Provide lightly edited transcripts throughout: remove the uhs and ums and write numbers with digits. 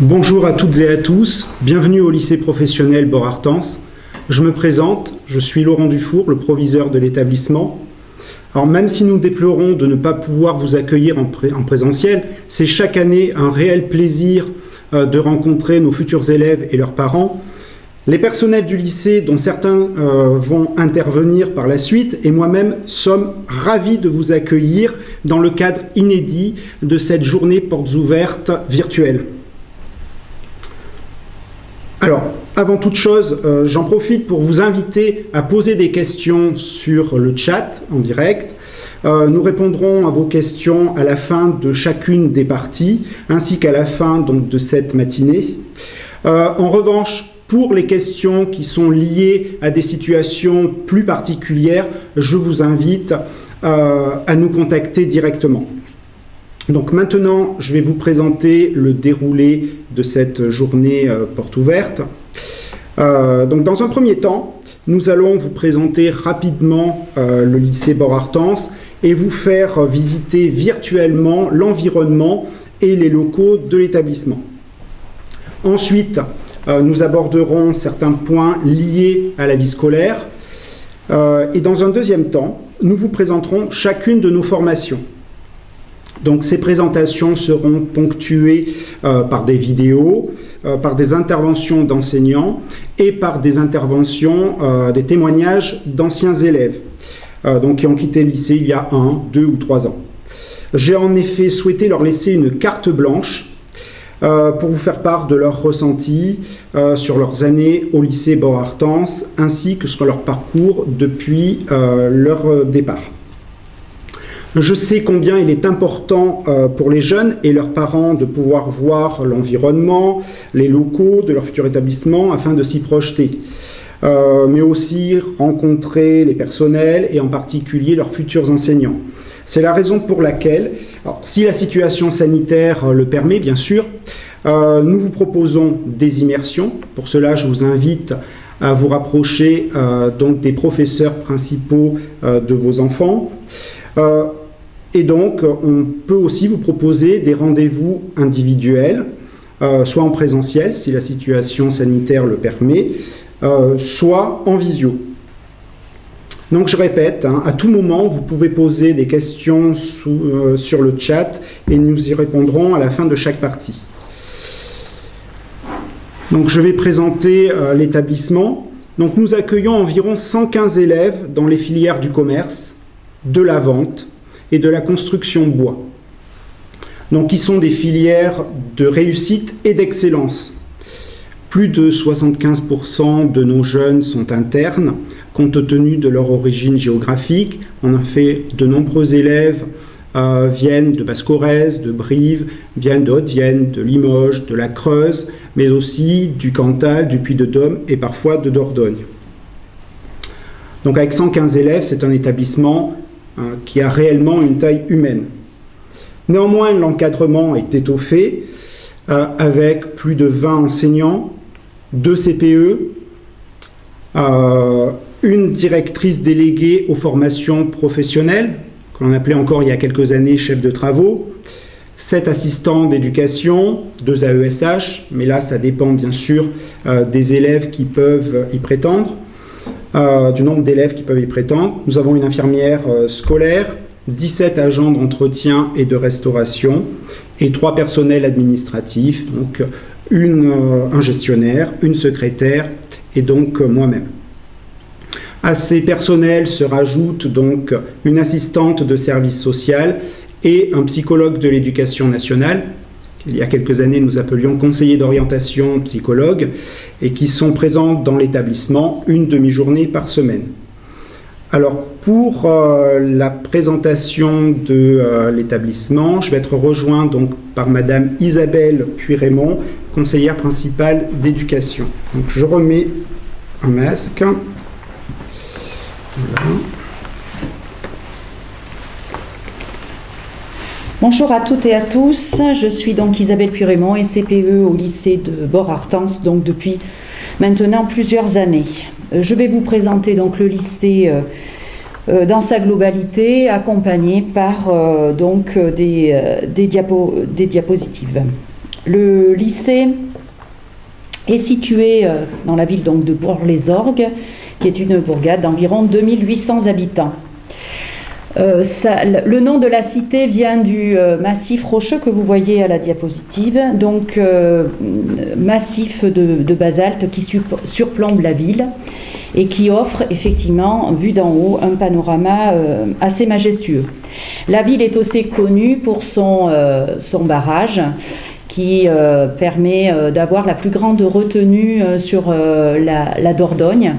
Bonjour à toutes et à tous, bienvenue au lycée professionnel Bord-Artens. Je me présente, je suis Laurent Dufour, le proviseur de l'établissement. Alors même si nous déplorons de ne pas pouvoir vous accueillir en présentiel, c'est chaque année un réel plaisir de rencontrer nos futurs élèves et leurs parents. Les personnels du lycée, dont certains vont intervenir par la suite, et moi-même sommes ravis de vous accueillir dans le cadre inédit de cette journée portes ouvertes virtuelle. Alors, avant toute chose, j'en profite pour vous inviter à poser des questions sur le chat en direct. Nous répondrons à vos questions à la fin de chacune des parties, ainsi qu'à la fin donc, de cette matinée. En revanche, pour les questions qui sont liées à des situations plus particulières, je vous invite à nous contacter directement. Donc maintenant, je vais vous présenter le déroulé de cette journée porte ouverte. Donc dans un premier temps, nous allons vous présenter rapidement le lycée Bord-Artens et vous faire visiter virtuellement l'environnement et les locaux de l'établissement. Ensuite, nous aborderons certains points liés à la vie scolaire. Et dans un deuxième temps, nous vous présenterons chacune de nos formations. Donc ces présentations seront ponctuées par des vidéos, par des interventions d'enseignants et par des interventions, des témoignages d'anciens élèves donc qui ont quitté le lycée il y a 1, 2 ou 3 ans. J'ai en effet souhaité leur laisser une carte blanche pour vous faire part de leurs ressentis sur leurs années au lycée Bord-Artens ainsi que sur leur parcours depuis leur départ. Je sais combien il est important pour les jeunes et leurs parents de pouvoir voir l'environnement, les locaux de leur futur établissement afin de s'y projeter, mais aussi rencontrer les personnels et en particulier leurs futurs enseignants. C'est la raison pour laquelle, alors, si la situation sanitaire le permet bien sûr, nous vous proposons des immersions. Pour cela, je vous invite à vous rapprocher donc des professeurs principaux de vos enfants. Et donc, on peut aussi vous proposer des rendez-vous individuels, soit en présentiel, si la situation sanitaire le permet, soit en visio. Donc, je répète, à tout moment, vous pouvez poser des questions sur le chat et nous y répondrons à la fin de chaque partie. Donc, je vais présenter l'établissement. Donc, nous accueillons environ 115 élèves dans les filières du commerce, de la vente et de la construction bois. Donc, qui sont des filières de réussite et d'excellence. Plus de 75% de nos jeunes sont internes, compte tenu de leur origine géographique. En effet, de nombreux élèves viennent de Basse-Corrèze, de Brive, viennent de Haute-Vienne, de Limoges, de la Creuse, mais aussi du Cantal, du Puy-de-Dôme et parfois de Dordogne. Donc avec 115 élèves, c'est un établissement qui a réellement une taille humaine. Néanmoins, l'encadrement est étoffé avec plus de 20 enseignants, 2 CPE, une directrice déléguée aux formations professionnelles, que l'on appelait encore il y a quelques années chef de travaux, 7 assistants d'éducation, 2 AESH, mais là ça dépend bien sûr des élèves qui peuvent y prétendre. Du nombre d'élèves qui peuvent y prétendre. Nous avons une infirmière scolaire, 17 agents d'entretien et de restauration et 3 personnels administratifs, donc un gestionnaire, une secrétaire et donc moi-même. À ces personnels se rajoute donc une assistante de service social et un psychologue de l'éducation nationale, qu'il y a quelques années nous appelions conseillers d'orientation psychologues, et qui sont présents dans l'établissement une demi-journée par semaine. Alors pour la présentation de l'établissement, je vais être rejoint donc par Madame Isabelle Puy-Raymond, conseillère principale d'éducation. Donc je remets un masque. Voilà. Bonjour à toutes et à tous, je suis donc Isabelle Puy-Raymond et CPE au lycée de Bord-Artens donc depuis maintenant plusieurs années. Je vais vous présenter donc le lycée dans sa globalité, accompagné par des diapositives. Le lycée est situé dans la ville donc, de Bourg-les-Orgues, qui est une bourgade d'environ 2800 habitants. Le nom de la cité vient du massif rocheux que vous voyez à la diapositive, donc massif de basalte qui surplombe la ville et qui offre effectivement, vu d'en haut, un panorama assez majestueux. La ville est aussi connue pour son barrage qui permet d'avoir la plus grande retenue sur la Dordogne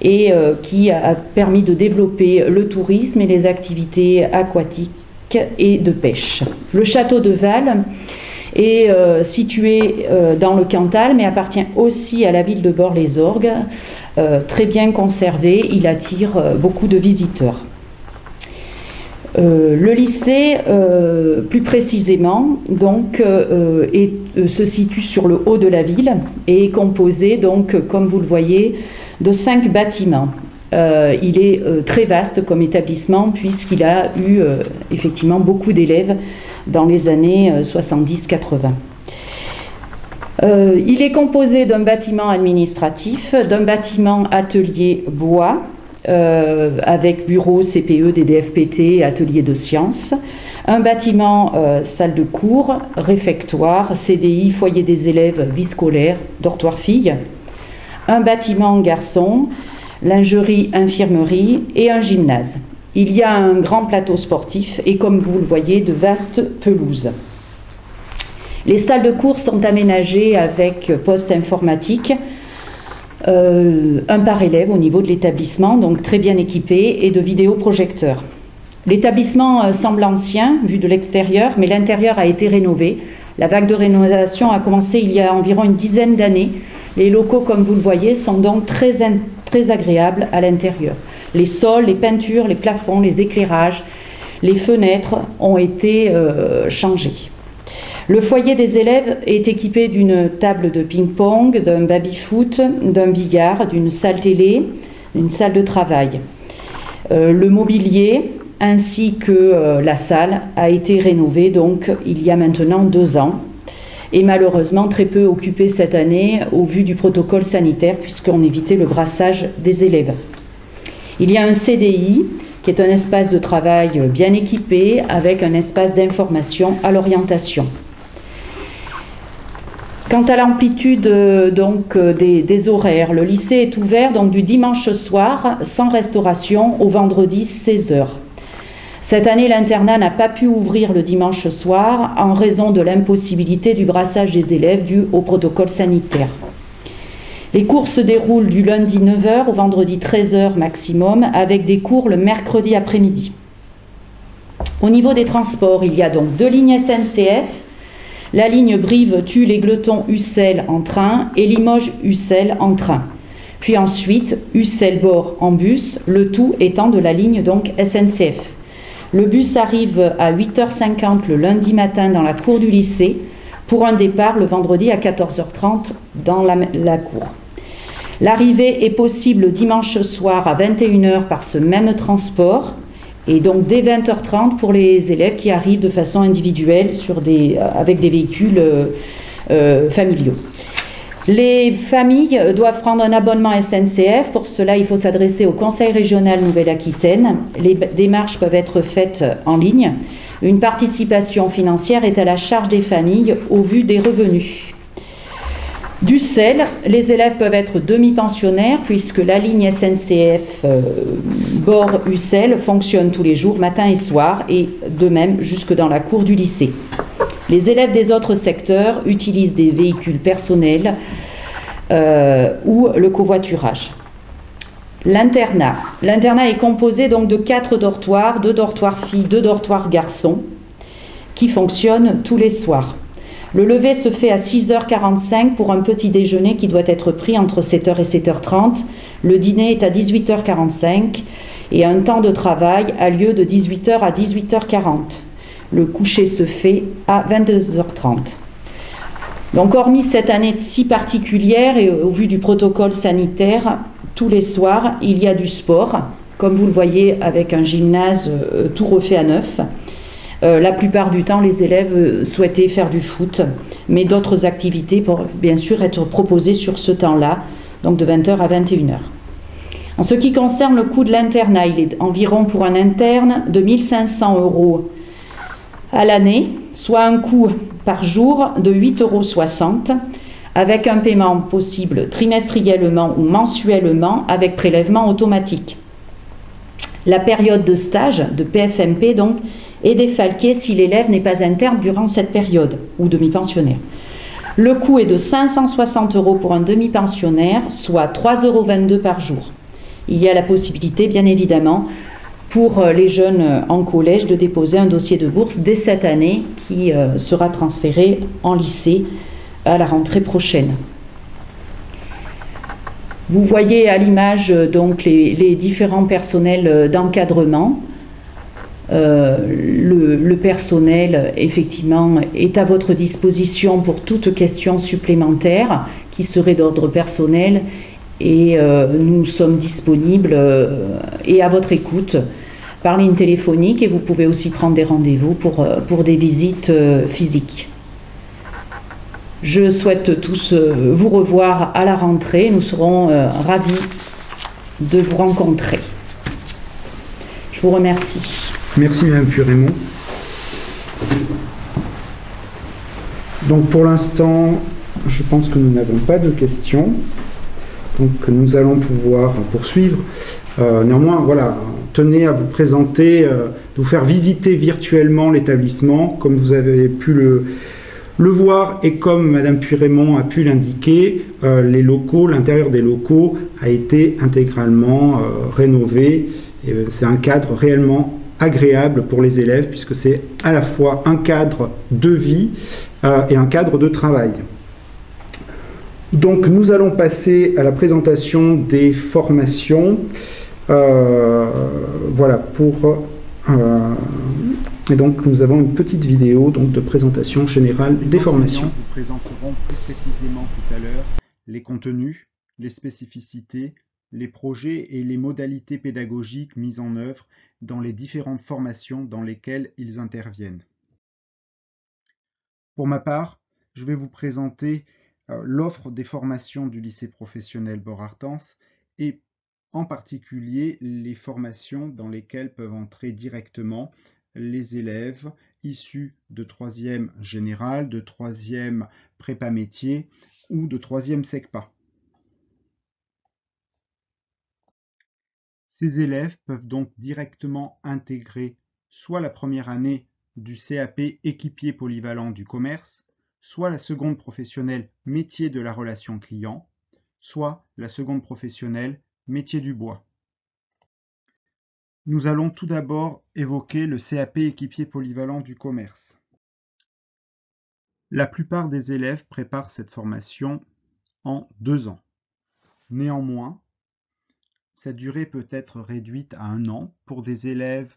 et qui a permis de développer le tourisme et les activités aquatiques et de pêche. Le château de Val est situé dans le Cantal, mais appartient aussi à la ville de Bort-les-Orgues, très bien conservé, il attire beaucoup de visiteurs. Le lycée, plus précisément, donc, se situe sur le haut de la ville et est composé, donc, comme vous le voyez, de 5 bâtiments. Il est très vaste comme établissement puisqu'il a eu effectivement beaucoup d'élèves dans les années 70-80. Il est composé d'un bâtiment administratif, d'un bâtiment atelier bois, avec bureaux, CPE, DDFPT, atelier de sciences, un bâtiment salle de cours, réfectoire, CDI, foyer des élèves, vie scolaire, dortoir filles, un bâtiment garçon, lingerie, infirmerie et un gymnase. Il y a un grand plateau sportif et comme vous le voyez, de vastes pelouses. Les salles de cours sont aménagées avec poste informatique, un par élève au niveau de l'établissement, donc très bien équipé, et de vidéoprojecteurs. L'établissement semble ancien, vu de l'extérieur, mais l'intérieur a été rénové. La vague de rénovation a commencé il y a environ une dizaine d'années. Les locaux, comme vous le voyez, sont donc très agréables à l'intérieur. Les sols, les peintures, les plafonds, les éclairages, les fenêtres ont été changés. Le foyer des élèves est équipé d'une table de ping-pong, d'un baby-foot, d'un billard, d'une salle télé, d'une salle de travail. Le mobilier ainsi que la salle a été rénové donc il y a maintenant 2 ans et malheureusement très peu occupé cette année au vu du protocole sanitaire puisqu'on évitait le brassage des élèves. Il y a un CDI qui est un espace de travail bien équipé avec un espace d'information à l'orientation. Quant à l'amplitude donc des horaires, le lycée est ouvert donc du dimanche soir sans restauration au vendredi 16h. Cette année, l'internat n'a pas pu ouvrir le dimanche soir en raison de l'impossibilité du brassage des élèves dû au protocole sanitaire. Les cours se déroulent du lundi 9h au vendredi 13h maximum avec des cours le mercredi après-midi. Au niveau des transports, il y a donc 2 lignes SNCF, la ligne Brive-Tulle-Égletons-Ussel en train et Limoges-Ussel en train. Puis ensuite, Ussel-Bord en bus, le tout étant de la ligne donc SNCF. Le bus arrive à 8h50 le lundi matin dans la cour du lycée pour un départ le vendredi à 14h30 dans la cour. L'arrivée est possible dimanche soir à 21h par ce même transport et donc dès 20h30 pour les élèves qui arrivent de façon individuelle avec des véhicules familiaux. Les familles doivent prendre un abonnement SNCF. Pour cela, il faut s'adresser au Conseil régional Nouvelle-Aquitaine. Les démarches peuvent être faites en ligne. Une participation financière est à la charge des familles au vu des revenus. d'Ussel, les élèves peuvent être demi-pensionnaires puisque la ligne SNCF Bord-Ussel fonctionne tous les jours, matin et soir, et de même jusque dans la cour du lycée. Les élèves des autres secteurs utilisent des véhicules personnels ou le covoiturage. L'internat. L'internat est composé donc de 4 dortoirs, 2 dortoirs filles, 2 dortoirs garçons, qui fonctionnent tous les soirs. Le lever se fait à 6h45 pour un petit déjeuner qui doit être pris entre 7h et 7h30. Le dîner est à 18h45 et un temps de travail a lieu de 18h à 18h40. Le coucher se fait à 22h30. Donc, hormis cette année si particulière et au vu du protocole sanitaire, tous les soirs, il y a du sport, comme vous le voyez avec un gymnase tout refait à neuf, La plupart du temps, les élèves souhaitaient faire du foot, mais d'autres activités pour bien sûr être proposées sur ce temps-là, donc de 20h à 21h. En ce qui concerne le coût de l'internat, il est environ pour un interne de 1 500 € à l'année, soit un coût par jour de 8,60 € avec un paiement possible trimestriellement ou mensuellement avec prélèvement automatique. La période de stage, de PFMP donc, est défalquée si l'élève n'est pas interne durant cette période ou demi-pensionnaire. Le coût est de 560 € pour un demi-pensionnaire, soit 3,22 € par jour. Il y a la possibilité, bien évidemment, pour les jeunes en collège de déposer un dossier de bourse dès cette année qui sera transféré en lycée à la rentrée prochaine. Vous voyez à l'image donc les différents personnels d'encadrement. Le personnel, effectivement, est à votre disposition pour toute question supplémentaire qui serait d'ordre personnel et nous sommes disponibles et à votre écoute par ligne téléphonique et vous pouvez aussi prendre des rendez-vous pour des visites physiques. Je souhaite tous vous revoir à la rentrée. Nous serons ravis de vous rencontrer. Je vous remercie. Merci Madame Puy-Raymond. Donc pour l'instant, je pense que nous n'avons pas de questions. Donc nous allons pouvoir poursuivre. Néanmoins, voilà, tenez à vous présenter, de vous faire visiter virtuellement l'établissement, comme vous avez pu le voir et comme Madame Puy-Raymond a pu l'indiquer, les locaux, l'intérieur des locaux a été intégralement rénové. C'est un cadre réellement agréable pour les élèves puisque c'est à la fois un cadre de vie et un cadre de travail. Donc nous allons passer à la présentation des formations. Voilà et donc nous avons une petite vidéo donc, de présentation générale des formations. Nous présenterons plus précisément tout à l'heure les contenus, les spécificités, les projets et les modalités pédagogiques mises en œuvre dans les différentes formations dans lesquelles ils interviennent. Pour ma part, je vais vous présenter l'offre des formations du lycée professionnel Borartens et en particulier les formations dans lesquelles peuvent entrer directement les élèves issus de 3e général, de 3e prépa métier ou de 3e SECPA. Ces élèves peuvent donc directement intégrer soit la première année du CAP équipier polyvalent du commerce, soit la seconde professionnelle métier de la relation client, soit la seconde professionnelle métier du bois. Nous allons tout d'abord évoquer le CAP équipier polyvalent du commerce. La plupart des élèves préparent cette formation en 2 ans. Néanmoins, sa durée peut être réduite à 1 an pour des élèves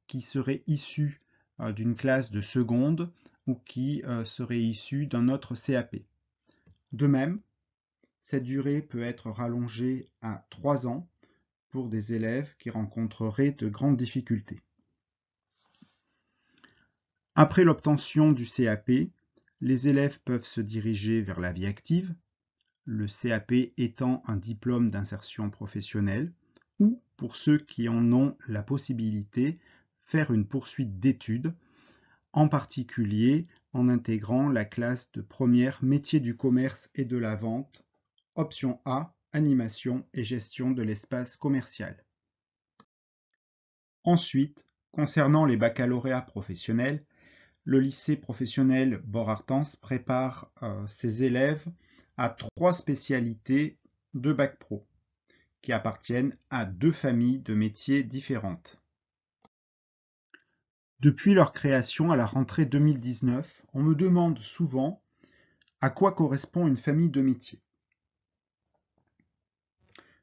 qui seraient issus d'une classe de seconde ou qui seraient issus d'un autre CAP. De même, cette durée peut être rallongée à 3 ans pour des élèves qui rencontreraient de grandes difficultés. Après l'obtention du CAP, les élèves peuvent se diriger vers la vie active, le CAP étant un diplôme d'insertion professionnelle, ou, pour ceux qui en ont la possibilité, faire une poursuite d'études, en particulier en intégrant la classe de première métier du commerce et de la vente, option A, animation et gestion de l'espace commercial. Ensuite, concernant les baccalauréats professionnels, le lycée professionnel Borartens prépare ses élèves à 3 spécialités de bac pro, qui appartiennent à 2 familles de métiers différentes. Depuis leur création à la rentrée 2019, on me demande souvent à quoi correspond une famille de métiers.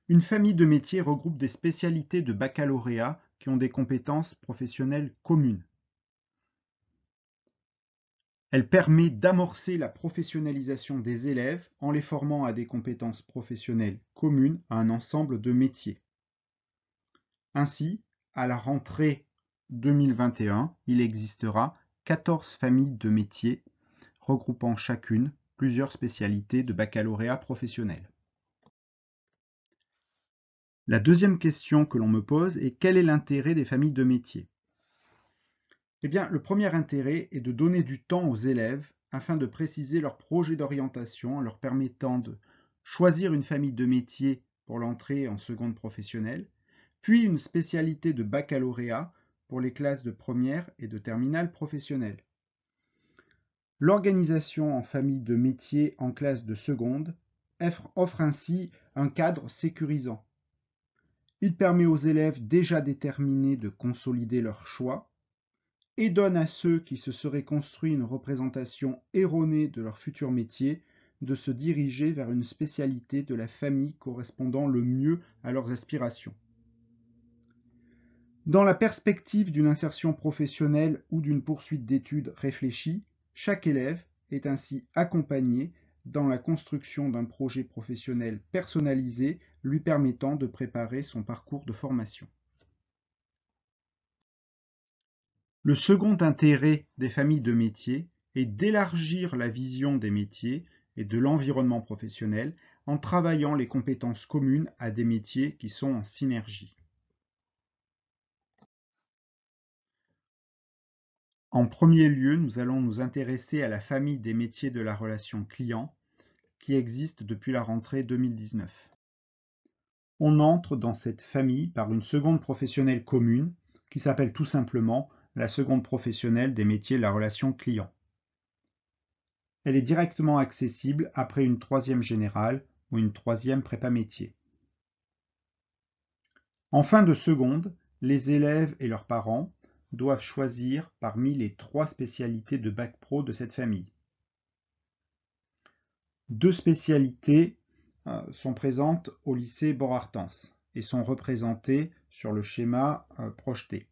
Une famille de métiers regroupe des spécialités de baccalauréat qui ont des compétences professionnelles communes. Elle permet d'amorcer la professionnalisation des élèves en les formant à des compétences professionnelles communes à un ensemble de métiers. Ainsi, à la rentrée 2021, il existera 14 familles de métiers regroupant chacune plusieurs spécialités de baccalauréat professionnel. La deuxième question que l'on me pose est quel est l'intérêt des familles de métiers? Eh bien, le premier intérêt est de donner du temps aux élèves afin de préciser leur projet d'orientation en leur permettant de choisir une famille de métiers pour l'entrée en seconde professionnelle, puis une spécialité de baccalauréat pour les classes de première et de terminale professionnelle. L'organisation en famille de métiers en classe de seconde offre ainsi un cadre sécurisant. Il permet aux élèves déjà déterminés de consolider leur choix et donne à ceux qui se seraient construit une représentation erronée de leur futur métier de se diriger vers une spécialité de la famille correspondant le mieux à leurs aspirations. Dans la perspective d'une insertion professionnelle ou d'une poursuite d'études réfléchie, chaque élève est ainsi accompagné dans la construction d'un projet professionnel personnalisé lui permettant de préparer son parcours de formation. Le second intérêt des familles de métiers est d'élargir la vision des métiers et de l'environnement professionnel en travaillant les compétences communes à des métiers qui sont en synergie. En premier lieu, nous allons nous intéresser à la famille des métiers de la relation client qui existe depuis la rentrée 2019. On entre dans cette famille par une seconde professionnelle commune qui s'appelle tout simplement la seconde professionnelle des métiers de la relation client. Elle est directement accessible après une troisième générale ou une troisième prépa métier. En fin de seconde, les élèves et leurs parents doivent choisir parmi les 3 spécialités de bac pro de cette famille. 2 spécialités sont présentes au lycée Borartens et sont représentées sur le schéma projeté.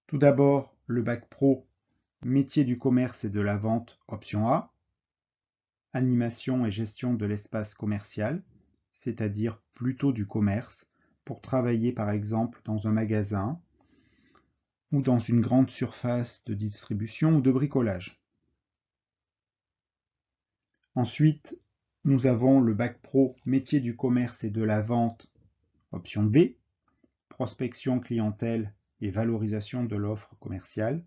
Tout d'abord, le bac pro métier du commerce et de la vente option A, animation et gestion de l'espace commercial, c'est-à-dire plutôt du commerce, pour travailler par exemple dans un magasin ou dans une grande surface de distribution ou de bricolage. Ensuite, nous avons le bac pro métier du commerce et de la vente option B, prospection clientèle et valorisation de l'offre commerciale,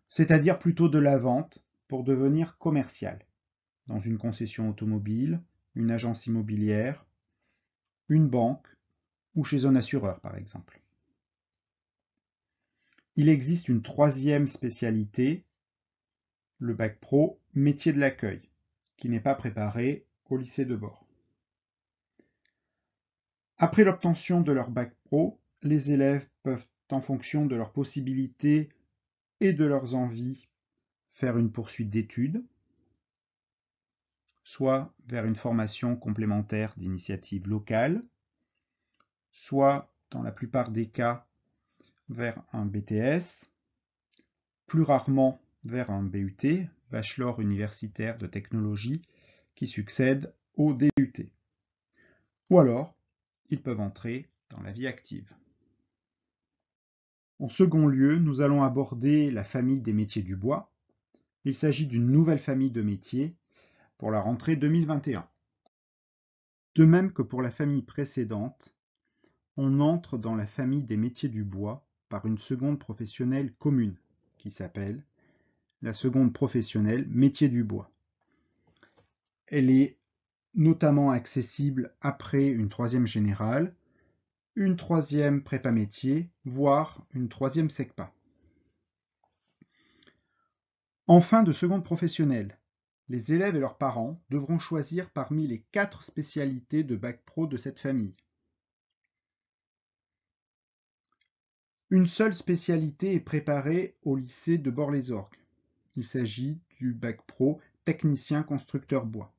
c'est-à-dire plutôt de la vente pour devenir commercial, dans une concession automobile, une agence immobilière, une banque ou chez un assureur par exemple. Il existe une troisième spécialité, le bac pro métier de l'accueil, qui n'est pas préparé au lycée de Bord. Après l'obtention de leur bac pro, les élèves peuvent, en fonction de leurs possibilités et de leurs envies, faire une poursuite d'études, soit vers une formation complémentaire d'initiative locale, soit, dans la plupart des cas, vers un BTS, plus rarement vers un BUT, Bachelor universitaire de technologie, qui succède au DUT. Ou alors, ils peuvent entrer dans la vie active. En second lieu, nous allons aborder la famille des métiers du bois. Il s'agit d'une nouvelle famille de métiers pour la rentrée 2021. De même que pour la famille précédente, on entre dans la famille des métiers du bois par une seconde professionnelle commune, qui s'appelle la seconde professionnelle métier du bois. Elle est notamment accessible après une troisième générale, une troisième prépa métier, voire une troisième SECPA. En fin de seconde professionnelle, les élèves et leurs parents devront choisir parmi les 4 spécialités de bac pro de cette famille. Une seule spécialité est préparée au lycée de Bord-les-Orgues. Il s'agit du bac pro technicien constructeur bois.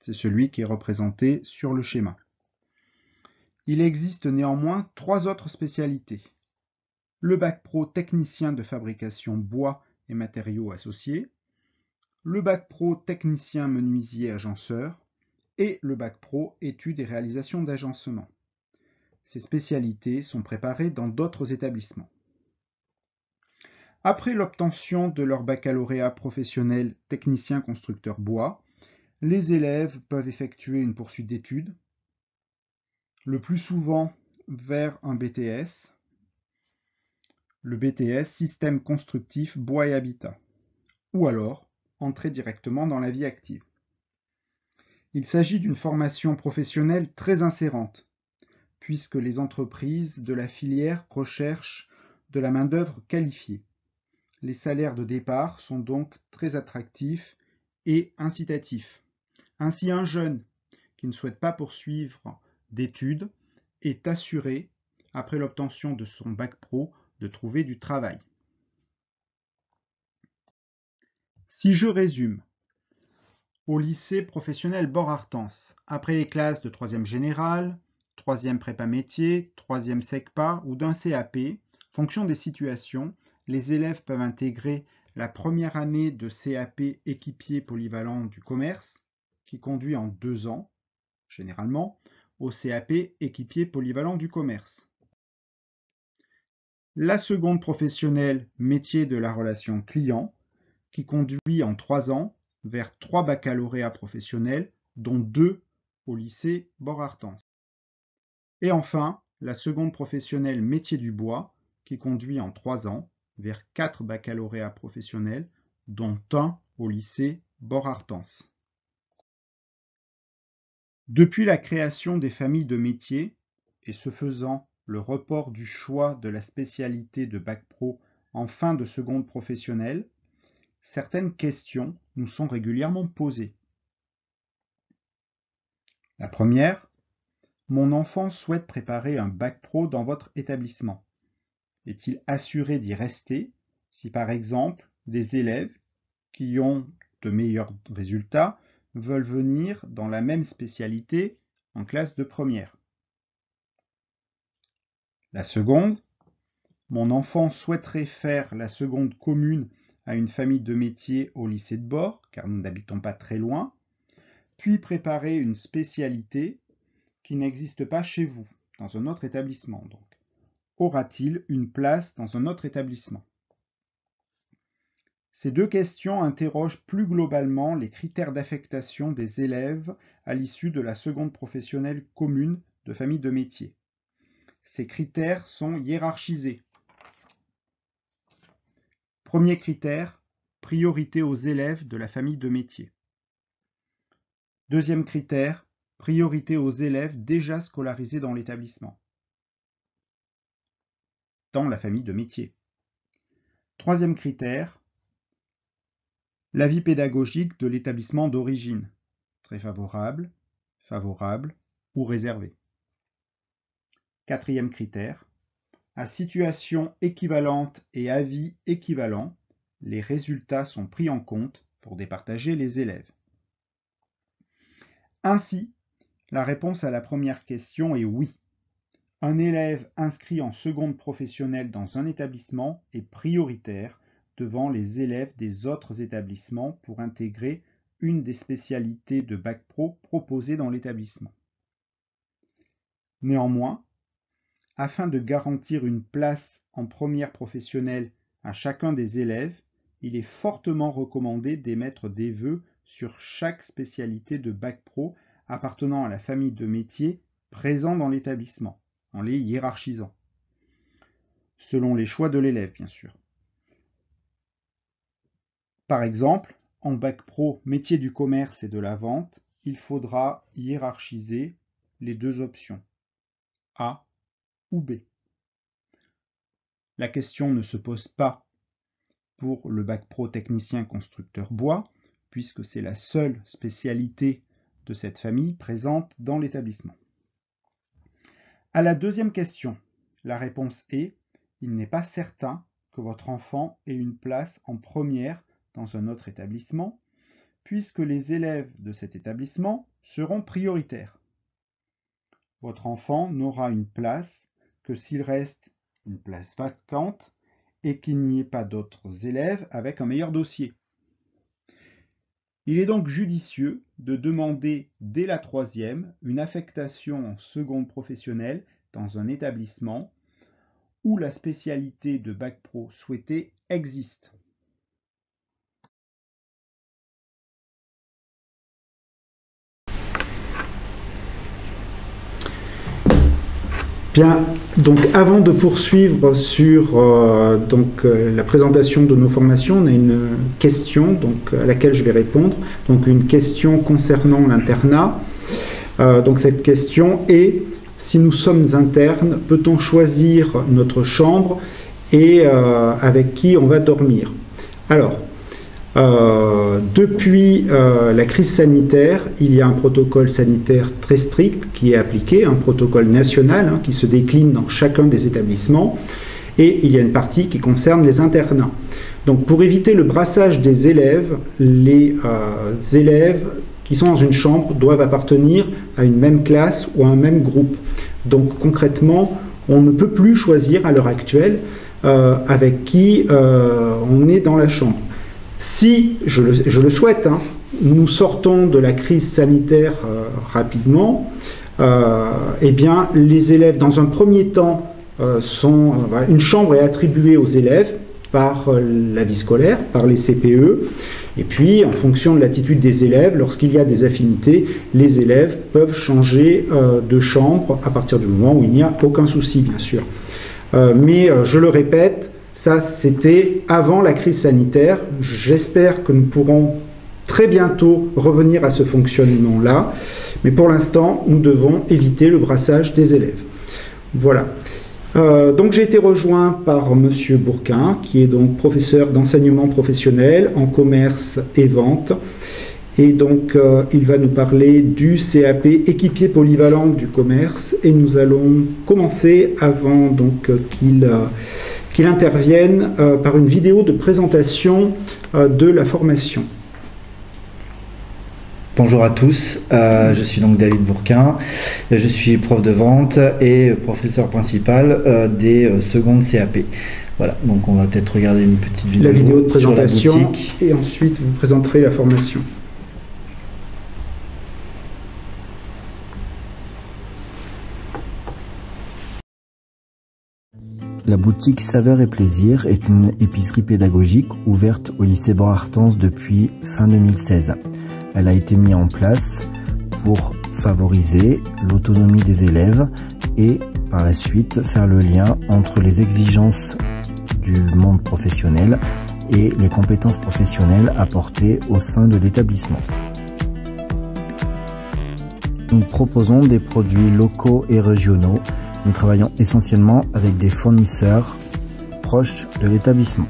C'est celui qui est représenté sur le schéma. Il existe néanmoins 3 autres spécialités. Le bac pro technicien de fabrication bois et matériaux associés, le bac pro technicien menuisier agenceur et le bac pro études et réalisations d'agencement. ces spécialités sont préparées dans d'autres établissements. Après l'obtention de leur baccalauréat professionnel technicien constructeur bois, les élèves peuvent effectuer une poursuite d'études, le plus souvent vers un BTS, le BTS Système constructif bois et habitat, ou alors entrer directement dans la vie active. Il s'agit d'une formation professionnelle très insérante, puisque les entreprises de la filière recherchent de la main-d'œuvre qualifiée. Les salaires de départ sont donc très attractifs et incitatifs. Ainsi, un jeune qui ne souhaite pas poursuivre d'études est assuré, après l'obtention de son bac pro, de trouver du travail. Si je résume, au lycée professionnel Bort-Artens, après les classes de 3e générale, 3e prépa métier, 3e SECPA ou d'un CAP, fonction des situations, les élèves peuvent intégrer la première année de CAP équipier polyvalent du commerce, qui conduit en 2 ans, généralement, au CAP équipier polyvalent du commerce. La seconde professionnelle métier de la relation client, qui conduit en 3 ans vers 3 baccalauréats professionnels, dont 2 au lycée Bort-Artens. Et enfin, la seconde professionnelle métier du bois, qui conduit en 3 ans vers 4 baccalauréats professionnels, dont 1 au lycée Bort-Artens. Depuis la création des familles de métiers, et ce faisant le report du choix de la spécialité de bac pro en fin de seconde professionnelle, certaines questions nous sont régulièrement posées. La première, mon enfant souhaite préparer un bac pro dans votre établissement. Est-il assuré d'y rester si par exemple des élèves qui ont de meilleurs résultats veulent venir dans la même spécialité en classe de première? La seconde, mon enfant souhaiterait faire la seconde commune à une famille de métiers au lycée de Bort, car nous n'habitons pas très loin, puis préparer une spécialité qui n'existe pas chez vous, dans un autre établissement donc. Aura-t-il une place dans un autre établissement? Ces deux questions interrogent plus globalement les critères d'affectation des élèves à l'issue de la seconde professionnelle commune de famille de métiers. Ces critères sont hiérarchisés. Premier critère, priorité aux élèves de la famille de métiers. Deuxième critère, priorité aux élèves déjà scolarisés dans l'établissement, dans la famille de métiers. Troisième critère, l'avis pédagogique de l'établissement d'origine, très favorable, favorable ou réservé. Quatrième critère, à situation équivalente et avis équivalent, les résultats sont pris en compte pour départager les élèves. Ainsi, la réponse à la première question est oui. Un élève inscrit en seconde professionnelle dans un établissement est prioritaire devant les élèves des autres établissements pour intégrer une des spécialités de bac pro proposées dans l'établissement. Néanmoins, afin de garantir une place en première professionnelle à chacun des élèves, il est fortement recommandé d'émettre des vœux sur chaque spécialité de bac pro appartenant à la famille de métiers présents dans l'établissement, en les hiérarchisant, selon les choix de l'élève bien sûr. Par exemple, en bac pro métier du commerce et de la vente, il faudra hiérarchiser les deux options, A ou B. La question ne se pose pas pour le bac pro technicien constructeur bois, puisque c'est la seule spécialité de cette famille présente dans l'établissement. À la deuxième question, la réponse est « Il n'est pas certain que votre enfant ait une place en première dans un autre établissement, puisque les élèves de cet établissement seront prioritaires. Votre enfant n'aura une place que s'il reste une place vacante et qu'il n'y ait pas d'autres élèves avec un meilleur dossier. Il est donc judicieux de demander dès la troisième une affectation en seconde professionnelle dans un établissement où la spécialité de Bac Pro souhaitée existe. Bien, donc avant de poursuivre sur la présentation de nos formations, on a une question à laquelle je vais répondre. Donc une question concernant l'internat. Donc cette question est: si nous sommes internes, peut-on choisir notre chambre et avec qui on va dormir? Alors, depuis la crise sanitaire, il y a un protocole sanitaire très strict qui est appliqué, un protocole national qui se décline dans chacun des établissements, et il y a une partie qui concerne les internats. Donc pour éviter le brassage des élèves, les élèves qui sont dans une chambre doivent appartenir à une même classe ou à un même groupe. Donc concrètement, on ne peut plus choisir à l'heure actuelle avec qui on est dans la chambre. Si, je le souhaite, nous sortons de la crise sanitaire rapidement, eh bien, les élèves, dans un premier temps, une chambre est attribuée aux élèves par la vie scolaire, par les CPE, et puis, en fonction de l'attitude des élèves, lorsqu'il y a des affinités, les élèves peuvent changer de chambre à partir du moment où il n'y a aucun souci, bien sûr. Mais, je le répète, ça, c'était avant la crise sanitaire. J'espère que nous pourrons très bientôt revenir à ce fonctionnement-là. Mais pour l'instant, nous devons éviter le brassage des élèves. Voilà. Donc j'ai été rejoint par Monsieur Bourquin, qui est donc professeur d'enseignement professionnel en commerce et vente. Et donc il va nous parler du CAP équipier polyvalent du commerce. Et nous allons commencer avant donc qu'il intervienne par une vidéo de présentation de la formation. Bonjour à tous, je suis donc David Bourquin, je suis prof de vente et professeur principal des secondes CAP. Voilà, donc on va peut-être regarder une petite vidéo, la vidéo de présentation sur la boutique. Et ensuite vous présenterez la formation. La boutique Saveurs et Plaisir est une épicerie pédagogique ouverte au lycée Borartens depuis fin 2016. Elle a été mise en place pour favoriser l'autonomie des élèves et par la suite faire le lien entre les exigences du monde professionnel et les compétences professionnelles apportées au sein de l'établissement. Nous proposons des produits locaux et régionaux. Nous travaillons essentiellement avec des fournisseurs proches de l'établissement.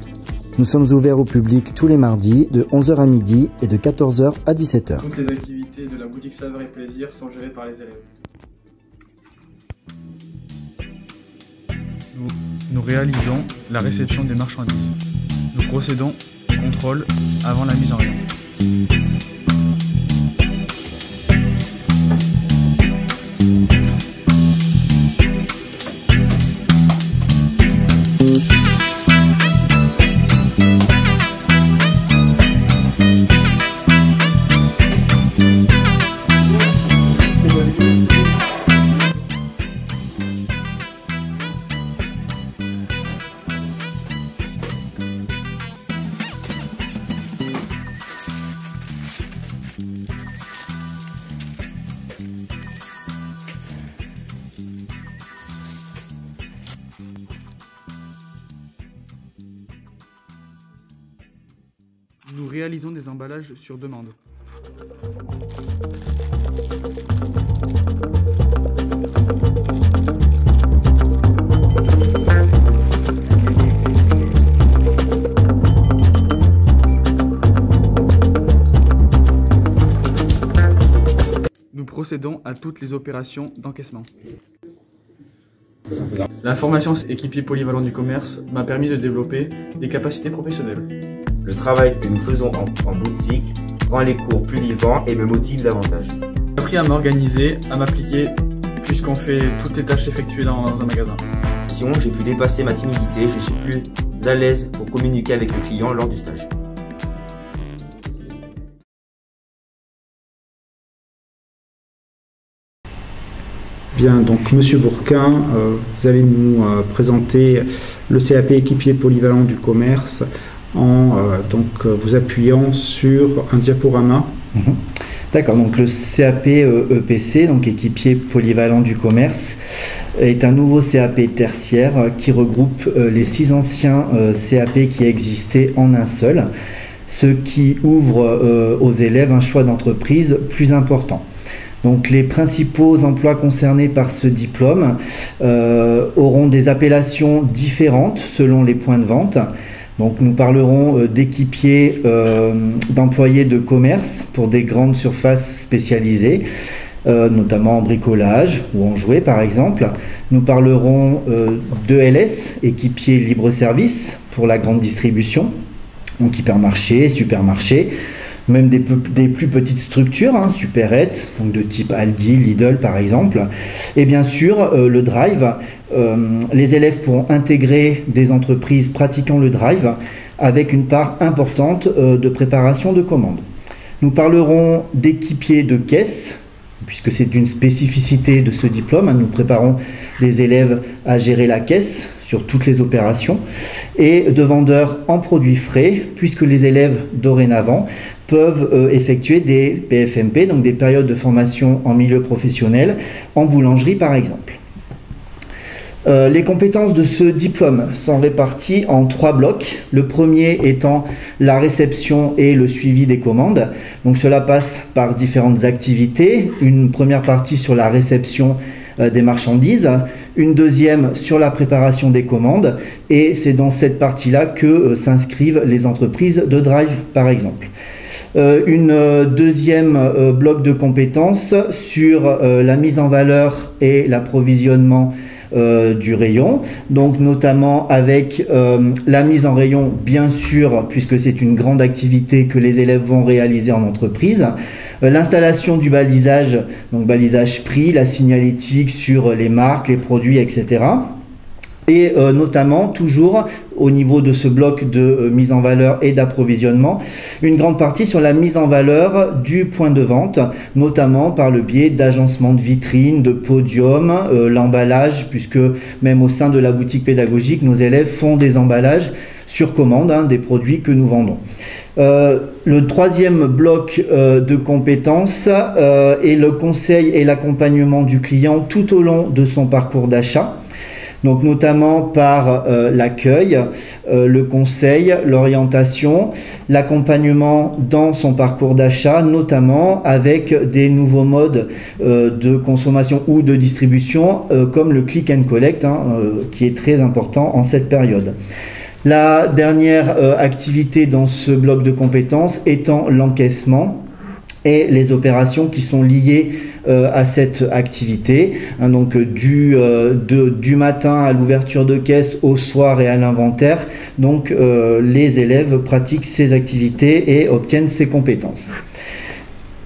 Nous sommes ouverts au public tous les mardis de 11h à midi et de 14h à 17h. Toutes les activités de la boutique Saveurs et Plaisir sont gérées par les élèves. Nous réalisons la réception des marchandises. Nous procédons au contrôle avant la mise en rayon. Nous réalisons des emballages sur demande. Nous procédons à toutes les opérations d'encaissement. La formation équipier polyvalent du commerce m'a permis de développer des capacités professionnelles. Le travail que nous faisons en boutique rend les cours plus vivants et me motive davantage. J'ai appris à m'organiser, à m'appliquer, puisqu'on fait toutes les tâches effectuées dans un magasin. J'ai pu dépasser ma timidité, je suis plus à l'aise pour communiquer avec les clients lors du stage. Bien, donc Monsieur Bourquin, vous allez nous présenter le CAP équipier polyvalent du commerce en vous appuyant sur un diaporama. D'accord, donc le CAP EPC, donc équipier polyvalent du commerce, est un nouveau CAP tertiaire qui regroupe les 6 anciens CAP qui existaient en un seul, ce qui ouvre aux élèves un choix d'entreprise plus important. Donc les principaux emplois concernés par ce diplôme auront des appellations différentes selon les points de vente. Donc nous parlerons d'équipiers d'employés de commerce pour des grandes surfaces spécialisées, notamment en bricolage ou en jouets par exemple. Nous parlerons d'ELS, équipiers libre-service pour la grande distribution, donc hypermarché, supermarché, même des plus petites structures, supérettes, donc de type Aldi, Lidl par exemple. Et bien sûr, le drive, les élèves pourront intégrer des entreprises pratiquant le drive avec une part importante de préparation de commandes. Nous parlerons d'équipiers de caisse, puisque c'est une spécificité de ce diplôme. Nous préparons des élèves à gérer la caisse sur toutes les opérations, et de vendeurs en produits frais, puisque les élèves dorénavant peuvent effectuer des PFMP, donc des périodes de formation en milieu professionnel, en boulangerie par exemple. Les compétences de ce diplôme sont réparties en 3 blocs. Le premier étant la réception et le suivi des commandes. Donc cela passe par différentes activités. Une première partie sur la réception des marchandises, une deuxième sur la préparation des commandes, et c'est dans cette partie-là que s'inscrivent les entreprises de drive par exemple. Une deuxième bloc de compétences sur la mise en valeur et l'approvisionnement du rayon, donc notamment avec la mise en rayon bien sûr, puisque c'est une grande activité que les élèves vont réaliser en entreprise, l'installation du balisage, donc balisage prix, la signalétique sur les marques, les produits, etc. Et notamment, toujours au niveau de ce bloc de mise en valeur et d'approvisionnement, une grande partie sur la mise en valeur du point de vente, notamment par le biais d'agencement de vitrines, de podiums, l'emballage, puisque même au sein de la boutique pédagogique, nos élèves font des emballages sur commande des produits que nous vendons. Le troisième bloc de compétences est le conseil et l'accompagnement du client tout au long de son parcours d'achat. Donc notamment par l'accueil, le conseil, l'orientation, l'accompagnement dans son parcours d'achat, notamment avec des nouveaux modes de consommation ou de distribution comme le click and collect, qui est très important en cette période. La dernière activité dans ce bloc de compétences étant l'encaissement et les opérations qui sont liées à cette activité, donc du matin à l'ouverture de caisse au soir et à l'inventaire. Donc les élèves pratiquent ces activités et obtiennent ces compétences.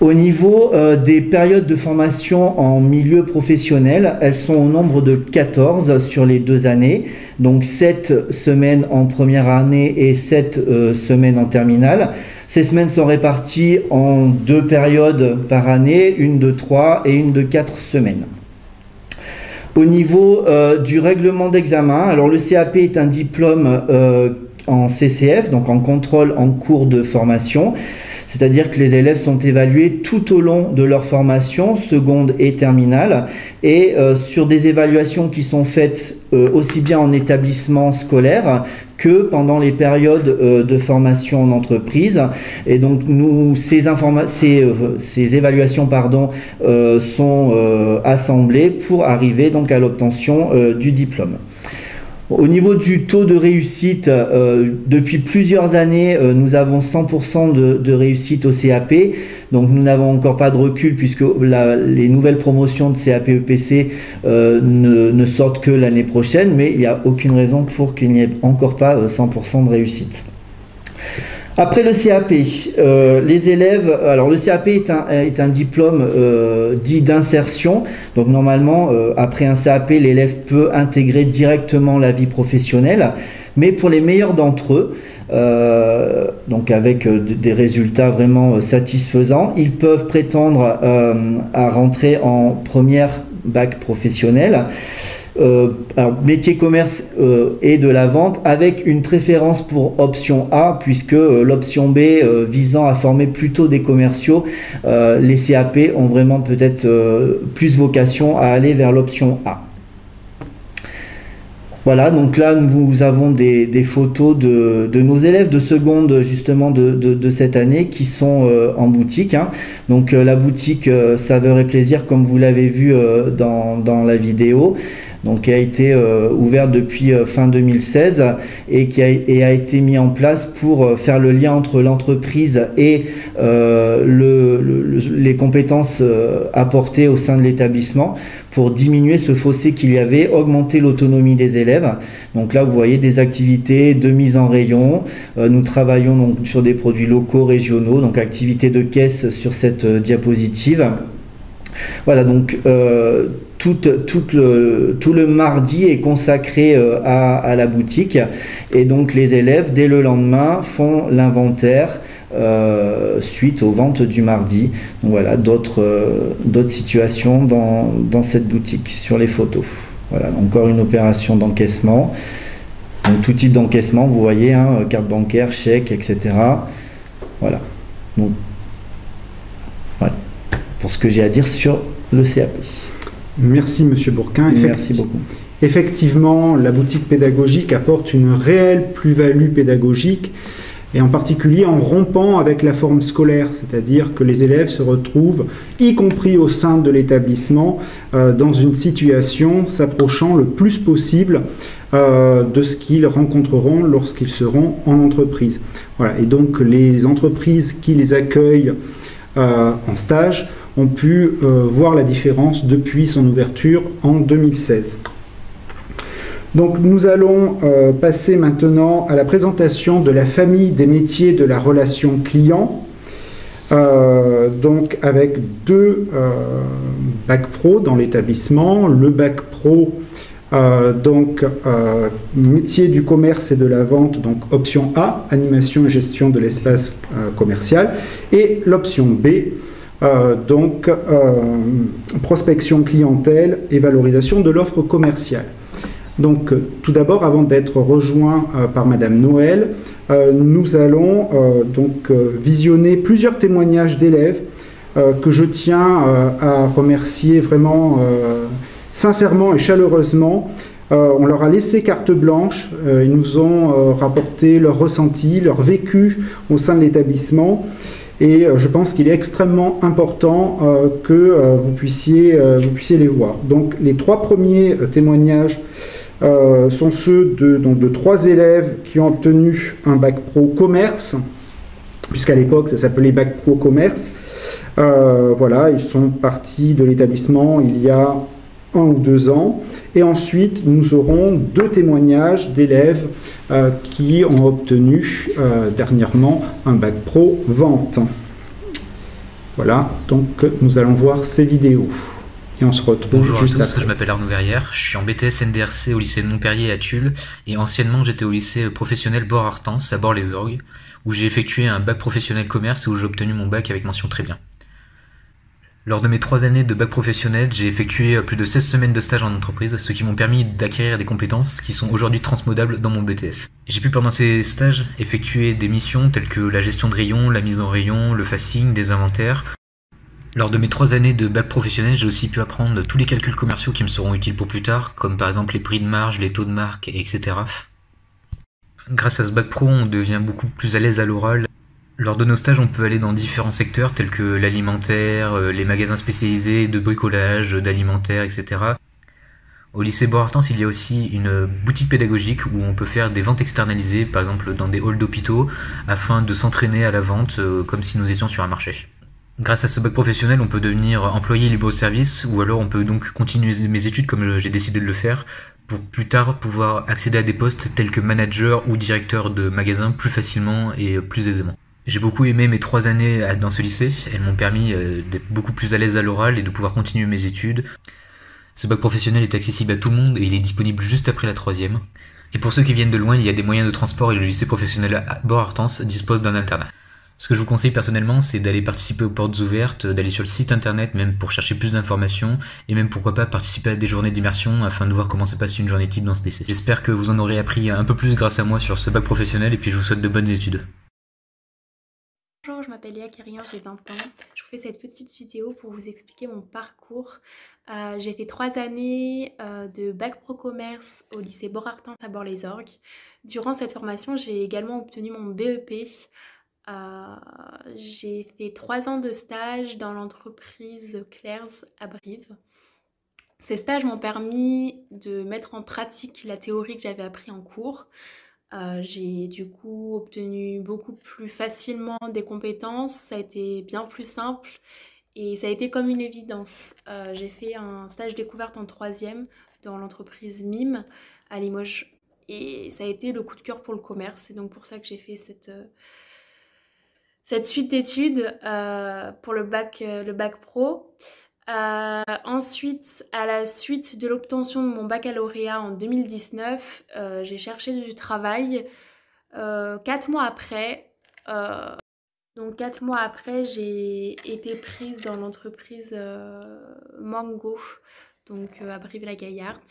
Au niveau des périodes de formation en milieu professionnel, elles sont au nombre de 14 sur les 2 années, donc 7 semaines en première année et 7 semaines en terminale. Ces semaines sont réparties en 2 périodes par année, une de 3 et une de 4 semaines. Au niveau du règlement d'examen, alors le CAP est un diplôme en CCF, donc en contrôle en cours de formation. C'est-à-dire que les élèves sont évalués tout au long de leur formation, seconde et terminale, et sur des évaluations qui sont faites aussi bien en établissement scolaire que pendant les périodes de formation en entreprise. Et donc ces évaluations sont assemblées pour arriver donc à l'obtention du diplôme. Au niveau du taux de réussite, depuis plusieurs années, nous avons 100% de réussite au CAP. Donc nous n'avons encore pas de recul puisque les nouvelles promotions de CAP EPC ne sortent que l'année prochaine, mais il n'y a aucune raison pour qu'il n'y ait encore pas 100% de réussite. Après le CAP, les élèves, alors le CAP est un diplôme dit d'insertion, donc normalement après un CAP l'élève peut intégrer directement la vie professionnelle, mais pour les meilleurs d'entre eux, donc avec des résultats vraiment satisfaisants, ils peuvent prétendre à rentrer en première bac professionnel. Alors, métier commerce et de la vente, avec une préférence pour option A, puisque l'option B visant à former plutôt des commerciaux, les CAP ont vraiment peut-être plus vocation à aller vers l'option A. Voilà, donc là nous avons des photos de nos élèves de seconde justement de cette année qui sont en boutique, hein. Donc la boutique Saveur et Plaisir, comme vous l'avez vu dans la vidéo, donc qui a été ouverte depuis fin 2016 et qui a été mis en place pour faire le lien entre l'entreprise et les compétences apportées au sein de l'établissement, pour diminuer ce fossé qu'il y avait, augmenter l'autonomie des élèves. Donc là, vous voyez des activités de mise en rayon. Nous travaillons donc sur des produits locaux, régionaux, donc activités de caisse sur cette diapositive. Voilà, donc tout le mardi est consacré à la boutique, et donc les élèves, dès le lendemain, font l'inventaire suite aux ventes du mardi. Donc voilà, d'autres situations dans cette boutique sur les photos. Voilà, encore une opération d'encaissement. Donc tout type d'encaissement, vous voyez, hein, carte bancaire, chèque, etc. Voilà. Donc voilà pour ce que j'ai à dire sur le CAP. Merci Monsieur Bourquin. Merci beaucoup. Effectivement, la boutique pédagogique apporte une réelle plus-value pédagogique, et en particulier en rompant avec la forme scolaire, c'est-à-dire que les élèves se retrouvent, y compris au sein de l'établissement, dans une situation s'approchant le plus possible de ce qu'ils rencontreront lorsqu'ils seront en entreprise. Voilà. Et donc les entreprises qui les accueillent en stage ont pu voir la différence depuis son ouverture en 2016. Donc nous allons passer maintenant à la présentation de la famille des métiers de la relation client, donc avec deux bacs pro dans l'établissement. Le bac pro, métier du commerce et de la vente, donc option A, animation et gestion de l'espace commercial, et l'option B, prospection clientèle et valorisation de l'offre commerciale. Donc, tout d'abord, avant d'être rejoint par Madame Noël, nous allons visionner plusieurs témoignages d'élèves que je tiens à remercier vraiment sincèrement et chaleureusement. On leur a laissé carte blanche, ils nous ont rapporté leurs ressentis, leur vécu au sein de l'établissement. Et je pense qu'il est extrêmement important que vous puissiez les voir. Donc, les trois premiers témoignages sont ceux de trois élèves qui ont obtenu un bac pro commerce, puisqu'à l'époque ça s'appelait bac pro commerce. Voilà, ils sont partis de l'établissement il y a 1 ou 2 ans. Et ensuite, nous aurons 2 témoignages d'élèves qui ont obtenu dernièrement un bac pro vente. Voilà, donc nous allons voir ces vidéos. Et on se retrouve Bonjour juste à tous, après. je m'appelle Arnaud Verrière, je suis en BTS NDRC au lycée de Montpellier à Tulle, et anciennement j'étais au lycée professionnel Bord-Artens à Bord-les-Orgues, où j'ai effectué un bac professionnel commerce et où j'ai obtenu mon bac avec mention très bien. Lors de mes 3 années de bac professionnel, j'ai effectué plus de 16 semaines de stage en entreprise, ce qui m'ont permis d'acquérir des compétences qui sont aujourd'hui transmodables dans mon BTS. J'ai pu pendant ces stages effectuer des missions telles que la gestion de rayon, la mise en rayon, le facing, des inventaires. Lors de mes 3 années de bac professionnel, j'ai aussi pu apprendre tous les calculs commerciaux qui me seront utiles pour plus tard, comme par exemple les prix de marge, les taux de marque, etc. Grâce à ce bac pro, on devient beaucoup plus à l'aise à l'oral. Lors de nos stages, on peut aller dans différents secteurs tels que l'alimentaire, les magasins spécialisés de bricolage, d'alimentaire, etc. Au lycée Bord-Artens, il y a aussi une boutique pédagogique où on peut faire des ventes externalisées, par exemple dans des halls d'hôpitaux, afin de s'entraîner à la vente comme si nous étions sur un marché. Grâce à ce bac professionnel, on peut devenir employé libre-service, ou alors on peut donc continuer mes études comme j'ai décidé de le faire, pour plus tard pouvoir accéder à des postes tels que manager ou directeur de magasin plus facilement et plus aisément. J'ai beaucoup aimé mes 3 années dans ce lycée, elles m'ont permis d'être beaucoup plus à l'aise à l'oral et de pouvoir continuer mes études. Ce bac professionnel est accessible à tout le monde et il est disponible juste après la 3e. Et pour ceux qui viennent de loin, il y a des moyens de transport et le lycée professionnel Bord-Artens dispose d'un internat. Ce que je vous conseille personnellement, c'est d'aller participer aux portes ouvertes, d'aller sur le site internet même pour chercher plus d'informations et même pourquoi pas participer à des journées d'immersion afin de voir comment se passe une journée type dans ce lycée. J'espère que vous en aurez appris un peu plus grâce à moi sur ce bac professionnel et puis je vous souhaite de bonnes études. Bonjour, je m'appelle Léa Carignan, j'ai 20 ans. Je vous fais cette petite vidéo pour vous expliquer mon parcours. J'ai fait 3 années de bac pro commerce au lycée Bord-Artens à Bord-les-Orgues. Durant cette formation, j'ai également obtenu mon BEP. J'ai fait 3 ans de stage dans l'entreprise Claire's à Brive. Ces stages m'ont permis de mettre en pratique la théorie que j'avais appris en cours. J'ai du coup obtenu beaucoup plus facilement des compétences, ça a été bien plus simple et ça a été comme une évidence. J'ai fait un stage découverte en 3e dans l'entreprise MIM à Limoges et ça a été le coup de cœur pour le commerce. C'est donc pour ça que j'ai fait cette suite d'études pour le bac pro. Ensuite, à la suite de l'obtention de mon baccalauréat en 2019, j'ai cherché du travail 4 mois après. Donc 4 mois après, j'ai été prise dans l'entreprise Mango, donc à Brive-la-Gaillarde,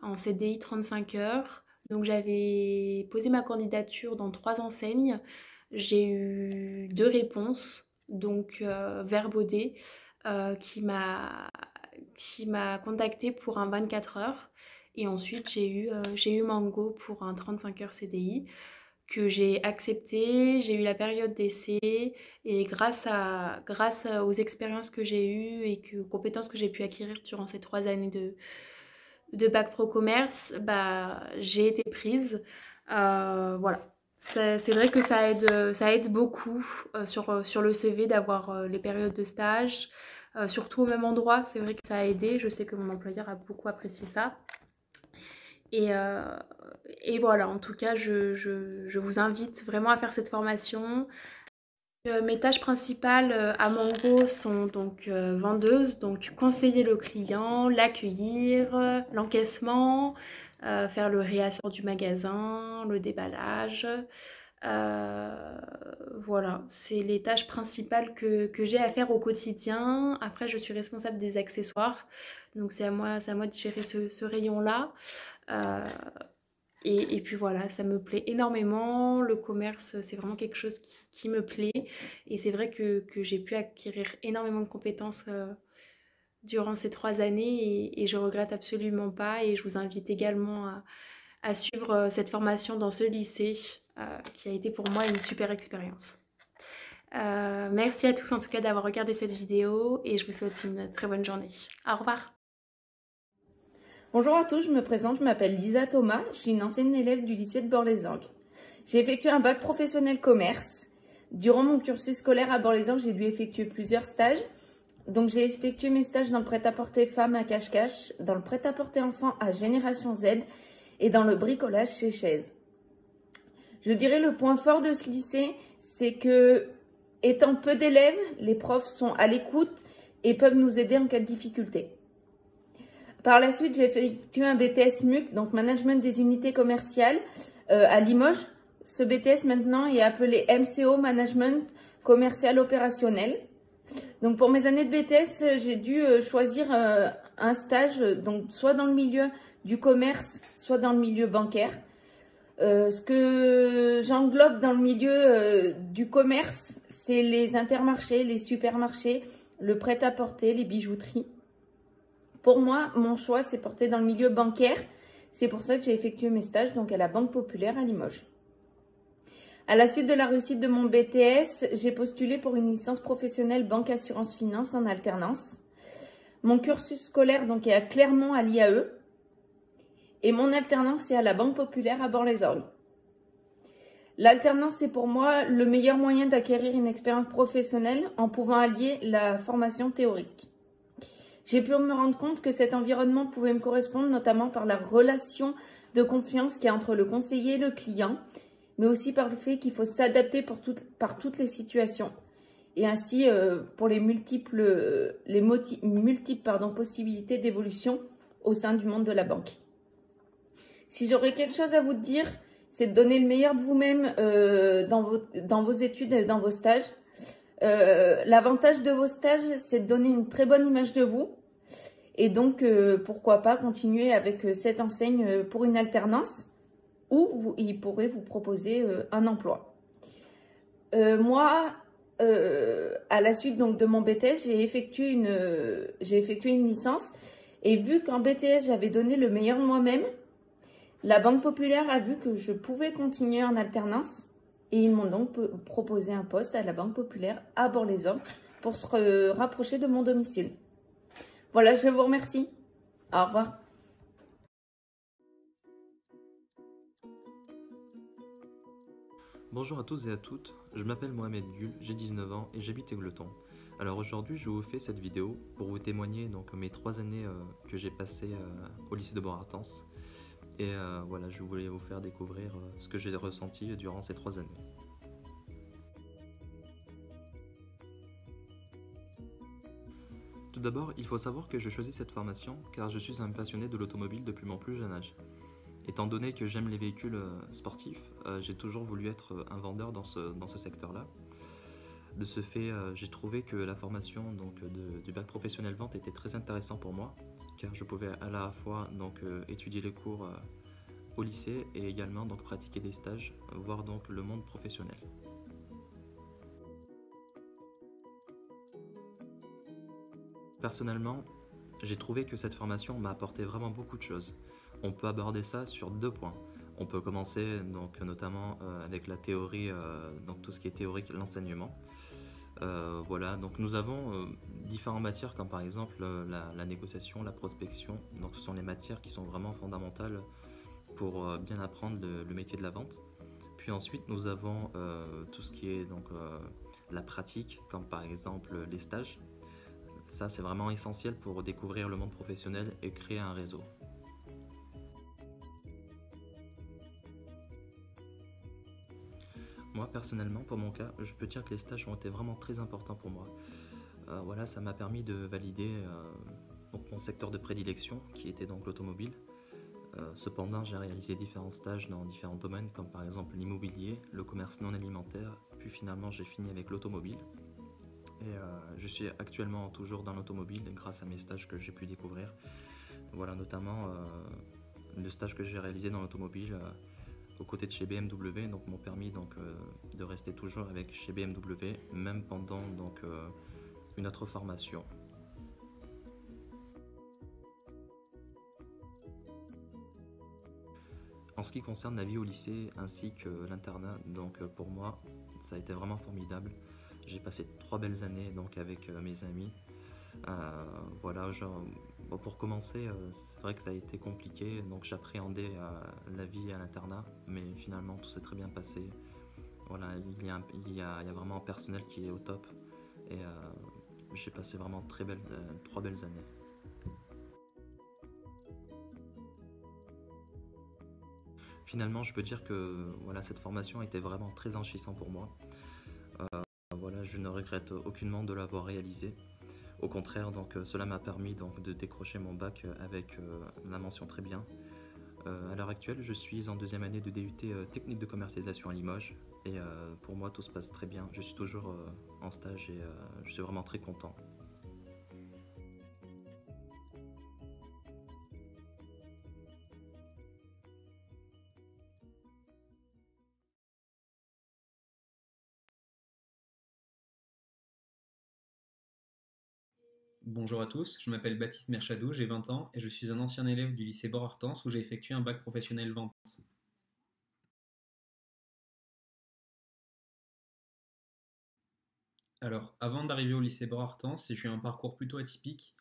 en CDI 35 heures. Donc j'avais posé ma candidature dans 3 enseignes. J'ai eu 2 réponses, donc Verbaudet, qui m'a contactée pour un 24 heures et ensuite j'ai eu Mango pour un 35 heures CDI que j'ai accepté. J'ai eu la période d'essai et grâce aux expériences que j'ai eues et aux compétences que j'ai pu acquérir durant ces 3 années de bac pro commerce, j'ai été prise. Voilà. C'est vrai que ça aide beaucoup sur le CV d'avoir les périodes de stage, surtout au même endroit. C'est vrai que ça a aidé. Je sais que mon employeur a beaucoup apprécié ça. Et voilà, en tout cas, je vous invite vraiment à faire cette formation. Mes tâches principales à Mango sont donc vendeuse, donc conseiller le client, l'accueillir, l'encaissement, faire le réassort du magasin, le déballage. Voilà, c'est les tâches principales que j'ai à faire au quotidien. Après, je suis responsable des accessoires, donc c'est à moi de gérer ce rayon-là. Et puis voilà, ça me plaît énormément. Le commerce, c'est vraiment quelque chose qui me plaît. Et c'est vrai que j'ai pu acquérir énormément de compétences durant ces 3 années et je regrette absolument pas. Et je vous invite également à suivre cette formation dans ce lycée qui a été pour moi une super expérience. Merci à tous en tout cas d'avoir regardé cette vidéo et je vous souhaite une très bonne journée. Au revoir. Bonjour à tous, je me présente, je m'appelle Lisa Thomas, je suis une ancienne élève du lycée de Bord-les-Orgues. J'ai effectué un bac professionnel commerce. Durant mon cursus scolaire à Bord-les-Orgues, j'ai dû effectuer plusieurs stages. Donc j'ai effectué mes stages dans le prêt-à-porter femmes à cache-cache, dans le prêt-à-porter enfants à Génération Z et dans le bricolage chez Chaise. Je dirais le point fort de ce lycée, c'est que, étant peu d'élèves, les profs sont à l'écoute et peuvent nous aider en cas de difficulté. Par la suite, j'ai effectué un BTS MUC, donc Management des unités commerciales, à Limoges. Ce BTS maintenant est appelé MCO, Management commercial opérationnel. Donc pour mes années de BTS, j'ai dû choisir un stage, donc soit dans le milieu du commerce, soit dans le milieu bancaire. Ce que j'englobe dans le milieu du commerce, c'est les intermarchés, les supermarchés, le prêt-à-porter, les bijouteries. Pour moi, mon choix s'est porté dans le milieu bancaire. C'est pour ça que j'ai effectué mes stages donc à la Banque Populaire à Limoges. À la suite de la réussite de mon BTS, j'ai postulé pour une licence professionnelle Banque Assurance Finance en alternance. Mon cursus scolaire donc est à Clermont à l'IAE et mon alternance est à la Banque Populaire à Bord-les-Orgues. L'alternance, c'est pour moi le meilleur moyen d'acquérir une expérience professionnelle en pouvant allier la formation théorique. J'ai pu me rendre compte que cet environnement pouvait me correspondre notamment par la relation de confiance qu'il y a entre le conseiller et le client, mais aussi par le fait qu'il faut s'adapter par toutes les situations et ainsi pour les multiples possibilités d'évolution au sein du monde de la banque. Si j'aurais quelque chose à vous dire, c'est de donner le meilleur de vous-même dans vos études et dans vos stages. L'avantage de vos stages, c'est de donner une très bonne image de vous. Et donc, pourquoi pas continuer avec cette enseigne pour une alternance où il pourrait vous proposer un emploi. Moi, à la suite donc, de mon BTS, j'ai effectué une licence. Et vu qu'en BTS, j'avais donné le meilleur de moi-même, la Banque Populaire a vu que je pouvais continuer en alternance. Et ils m'ont donc proposé un poste à la Banque Populaire à Bort-les-Orgues pour se rapprocher de mon domicile. Voilà, je vous remercie. Au revoir. Bonjour à tous et à toutes, je m'appelle Mohamed Gul, j'ai 19 ans et j'habite Égletons. Alors aujourd'hui je vous fais cette vidéo pour vous témoigner donc mes 3 années que j'ai passées au lycée de Bort-Artens. Et voilà, je voulais vous faire découvrir ce que j'ai ressenti durant ces 3 années. Tout d'abord, il faut savoir que je choisis cette formation car je suis un passionné de l'automobile depuis mon plus jeune âge. Étant donné que j'aime les véhicules sportifs, j'ai toujours voulu être un vendeur dans ce secteur-là. De ce fait, j'ai trouvé que la formation du bac professionnel vente était très intéressant pour moi, car je pouvais à la fois étudier les cours au lycée et également pratiquer des stages, voir donc le monde professionnel. Personnellement, j'ai trouvé que cette formation m'a apporté vraiment beaucoup de choses. On peut aborder ça sur 2 points. On peut commencer notamment avec la théorie, tout ce qui est théorique, l'enseignement. Voilà, donc nous avons différentes matières comme par exemple la négociation, la prospection. Donc ce sont les matières qui sont vraiment fondamentales pour bien apprendre le métier de la vente. Puis ensuite nous avons tout ce qui est la pratique, comme par exemple les stages. Ça c'est vraiment essentiel pour découvrir le monde professionnel et créer un réseau. Moi personnellement, pour mon cas, je peux dire que les stages ont été vraiment très importants pour moi. Voilà, ça m'a permis de valider mon secteur de prédilection, qui était donc l'automobile. Cependant, j'ai réalisé différents stages dans différents domaines, comme par exemple l'immobilier, le commerce non alimentaire, puis finalement j'ai fini avec l'automobile. Et je suis actuellement toujours dans l'automobile grâce à mes stages que j'ai pu découvrir. Voilà, notamment le stage que j'ai réalisé dans l'automobile aux côtés de chez BMW, m'ont permis de rester toujours avec chez BMW, même pendant une autre formation. En ce qui concerne la vie au lycée ainsi que l'internat, pour moi, ça a été vraiment formidable. J'ai passé 3 belles années avec mes amis. Voilà, pour commencer, c'est vrai que ça a été compliqué, donc j'appréhendais la vie à l'internat, mais finalement tout s'est très bien passé. Voilà, il y a vraiment un personnel qui est au top et j'ai passé vraiment 3 belles années. Finalement, je peux dire que voilà, cette formation était vraiment très enrichissante pour moi. Voilà, je ne regrette aucunement de l'avoir réalisée. Au contraire, cela m'a permis de décrocher mon bac avec la mention très bien. À l'heure actuelle, je suis en 2e année de DUT technique de commercialisation à Limoges et pour moi tout se passe très bien. Je suis toujours en stage et je suis vraiment très content. Bonjour à tous, je m'appelle Baptiste Merchadou, j'ai 20 ans et je suis un ancien élève du lycée Bort-Artens où j'ai effectué un bac professionnel vente. Alors, avant d'arriver au lycée Bort-Artens, j'ai eu un parcours plutôt atypique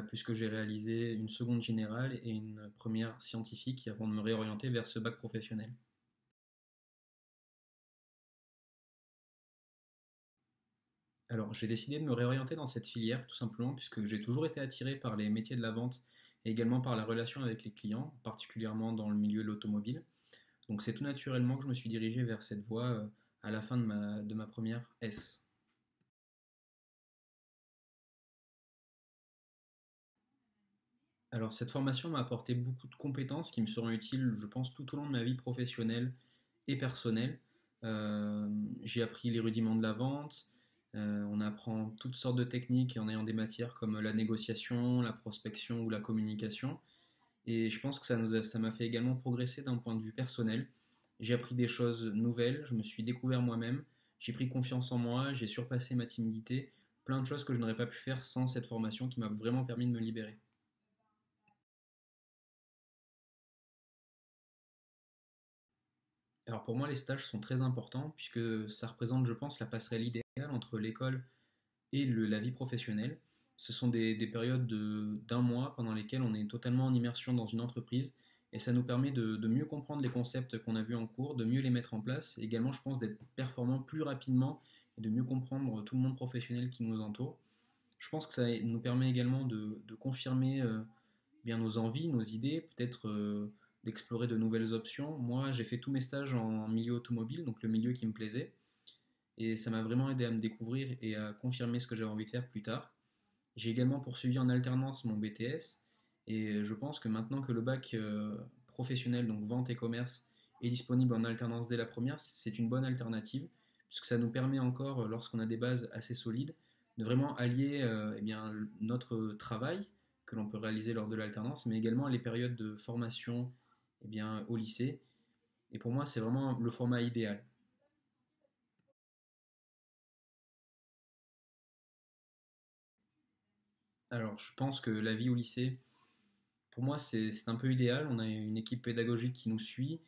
puisque j'ai réalisé une seconde générale et une première scientifique avant de me réorienter vers ce bac professionnel. Alors, j'ai décidé de me réorienter dans cette filière tout simplement puisque j'ai toujours été attiré par les métiers de la vente et également par la relation avec les clients, particulièrement dans le milieu de l'automobile. Donc c'est tout naturellement que je me suis dirigé vers cette voie à la fin de ma première S. Alors, cette formation m'a apporté beaucoup de compétences qui me seront utiles, je pense, tout au long de ma vie professionnelle et personnelle. J'ai appris les rudiments de la vente, on apprend toutes sortes de techniques en ayant des matières comme la négociation, la prospection ou la communication. Et je pense que ça m'a fait également progresser d'un point de vue personnel. J'ai appris des choses nouvelles, je me suis découvert moi-même, j'ai pris confiance en moi, j'ai surpassé ma timidité, plein de choses que je n'aurais pas pu faire sans cette formation qui m'a vraiment permis de me libérer. Alors pour moi, les stages sont très importants puisque ça représente, je pense, la passerelle idéale entre l'école et la vie professionnelle. Ce sont des périodes d'un mois pendant lesquelles on est totalement en immersion dans une entreprise et ça nous permet de mieux comprendre les concepts qu'on a vus en cours, de mieux les mettre en place et également, je pense, d'être performant plus rapidement et de mieux comprendre tout le monde professionnel qui nous entoure. Je pense que ça nous permet également de confirmer bien nos envies, nos idées, peut-être d'explorer de nouvelles options. Moi, j'ai fait tous mes stages en milieu automobile, donc le milieu qui me plaisait. Et ça m'a vraiment aidé à me découvrir et à confirmer ce que j'avais envie de faire plus tard. J'ai également poursuivi en alternance mon BTS. Et je pense que maintenant que le bac professionnel, donc vente et commerce, est disponible en alternance dès la première, c'est une bonne alternative, puisque ça nous permet encore, lorsqu'on a des bases assez solides, de vraiment allier eh bien, notre travail que l'on peut réaliser lors de l'alternance, mais également les périodes de formation eh bien, au lycée. Et pour moi, c'est vraiment le format idéal. Alors, je pense que la vie au lycée, pour moi, c'est un peu idéal. On a une équipe pédagogique qui nous suit,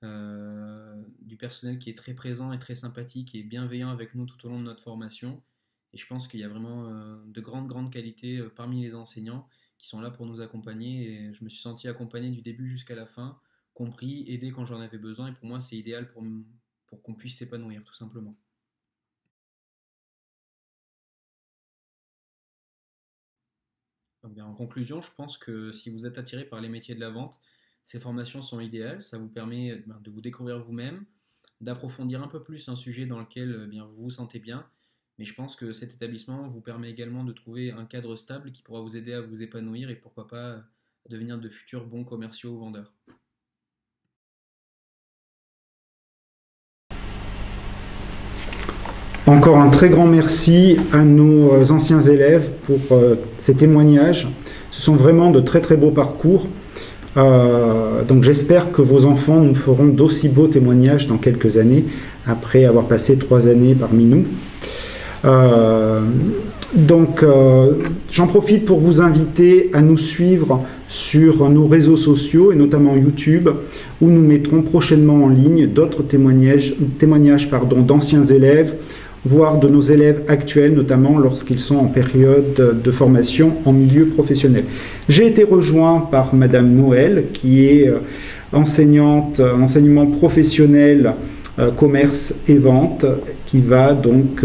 du personnel qui est très présent et très sympathique et bienveillant avec nous tout au long de notre formation. Et je pense qu'il y a vraiment de grandes qualités parmi les enseignants qui sont là pour nous accompagner. Et je me suis senti accompagné du début jusqu'à la fin, compris, aidé quand j'en avais besoin. Et pour moi, c'est idéal pour qu'on puisse s'épanouir, tout simplement. En conclusion, je pense que si vous êtes attiré par les métiers de la vente, ces formations sont idéales. Ça vous permet de vous découvrir vous-même, d'approfondir un peu plus un sujet dans lequel vous vous sentez bien. Mais je pense que cet établissement vous permet également de trouver un cadre stable qui pourra vous aider à vous épanouir et pourquoi pas devenir de futurs bons commerciaux ou vendeurs. Encore un très grand merci à nos anciens élèves pour ces témoignages. Ce sont vraiment de très beaux parcours. Donc j'espère que vos enfants nous feront d'aussi beaux témoignages dans quelques années, après avoir passé 3 années parmi nous. J'en profite pour vous inviter à nous suivre sur nos réseaux sociaux et notamment YouTube, où nous mettrons prochainement en ligne d'autres témoignages d'anciens élèves, voire de nos élèves actuels, notamment lorsqu'ils sont en période de formation en milieu professionnel. J'ai été rejoint par Madame Noël, qui est enseignante, enseignement professionnel, commerce et vente, qui va donc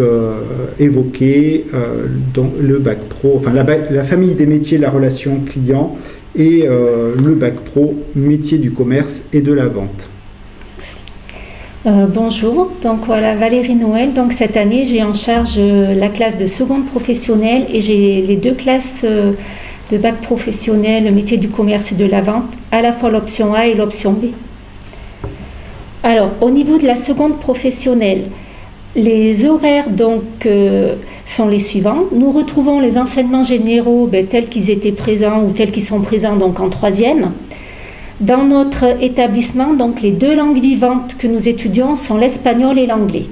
évoquer le bac pro, enfin la famille des métiers de la relation client et le bac pro, métier du commerce et de la vente. Bonjour, donc voilà Valérie Noël. Donc cette année j'ai en charge la classe de seconde professionnelle et j'ai les 2 classes de bac professionnel, le métier du commerce et de la vente, à la fois l'option A et l'option B. Alors au niveau de la seconde professionnelle, les horaires donc sont les suivants. Nous retrouvons les enseignements généraux tels qu'ils étaient présents ou tels qu'ils sont présents donc en 3e. Dans notre établissement, donc, les 2 langues vivantes que nous étudions sont l'espagnol et l'anglais.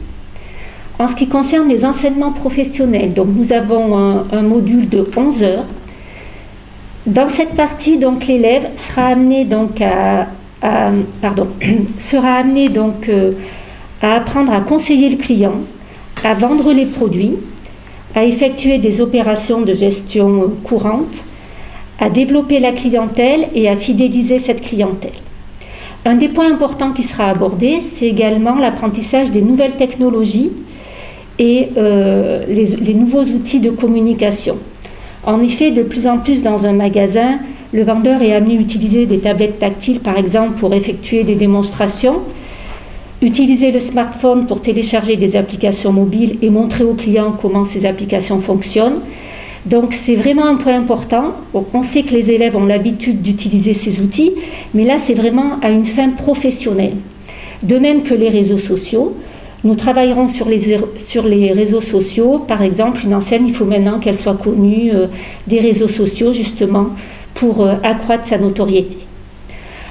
En ce qui concerne les enseignements professionnels, donc, nous avons un module de 11 heures. Dans cette partie, donc, l'élève sera amené donc, à apprendre à conseiller le client, à vendre les produits, à effectuer des opérations de gestion courante, à développer la clientèle et à fidéliser cette clientèle. Un des points importants qui sera abordé, c'est également l'apprentissage des nouvelles technologies et les nouveaux outils de communication. En effet, de plus en plus dans un magasin, le vendeur est amené à utiliser des tablettes tactiles, par exemple, pour effectuer des démonstrations, utiliser le smartphone pour télécharger des applications mobiles et montrer aux clients comment ces applications fonctionnent, Donc c'est vraiment un point important. On sait que les élèves ont l'habitude d'utiliser ces outils, mais là c'est vraiment à une fin professionnelle. De même que les réseaux sociaux, nous travaillerons sur les réseaux sociaux. Par exemple, une enseigne, il faut maintenant qu'elle soit connue des réseaux sociaux justement pour accroître sa notoriété.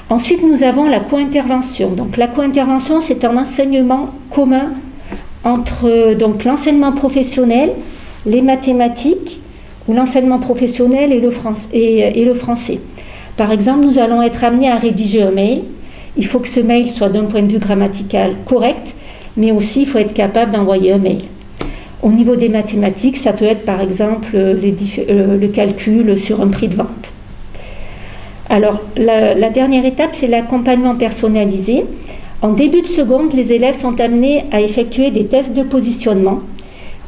Ensuite, nous avons la co-intervention. Donc la co-intervention, c'est un enseignement commun entre donc l'enseignement professionnel, les mathématiques, ou l'enseignement professionnel et le français. Par exemple, nous allons être amenés à rédiger un mail. Il faut que ce mail soit d'un point de vue grammatical correct, mais aussi il faut être capable d'envoyer un mail. Au niveau des mathématiques, ça peut être par exemple le calcul sur un prix de vente. Alors, la dernière étape, c'est l'accompagnement personnalisé. En début de seconde, les élèves sont amenés à effectuer des tests de positionnement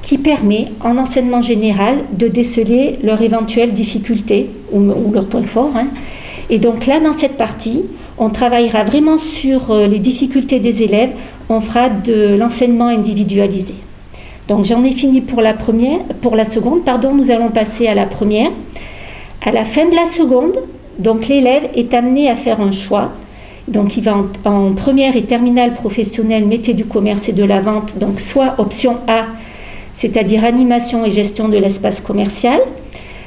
qui permet, en enseignement général, de déceler leurs éventuelles difficultés ou leurs points forts. Et donc là, dans cette partie, on travaillera vraiment sur les difficultés des élèves, on fera de l'enseignement individualisé. Donc j'en ai fini pour la seconde, nous allons passer à la première. À la fin de la seconde, donc l'élève est amené à faire un choix. Donc il va en première et terminale professionnelle, métier du commerce et de la vente, donc soit option A, c'est-à-dire animation et gestion de l'espace commercial,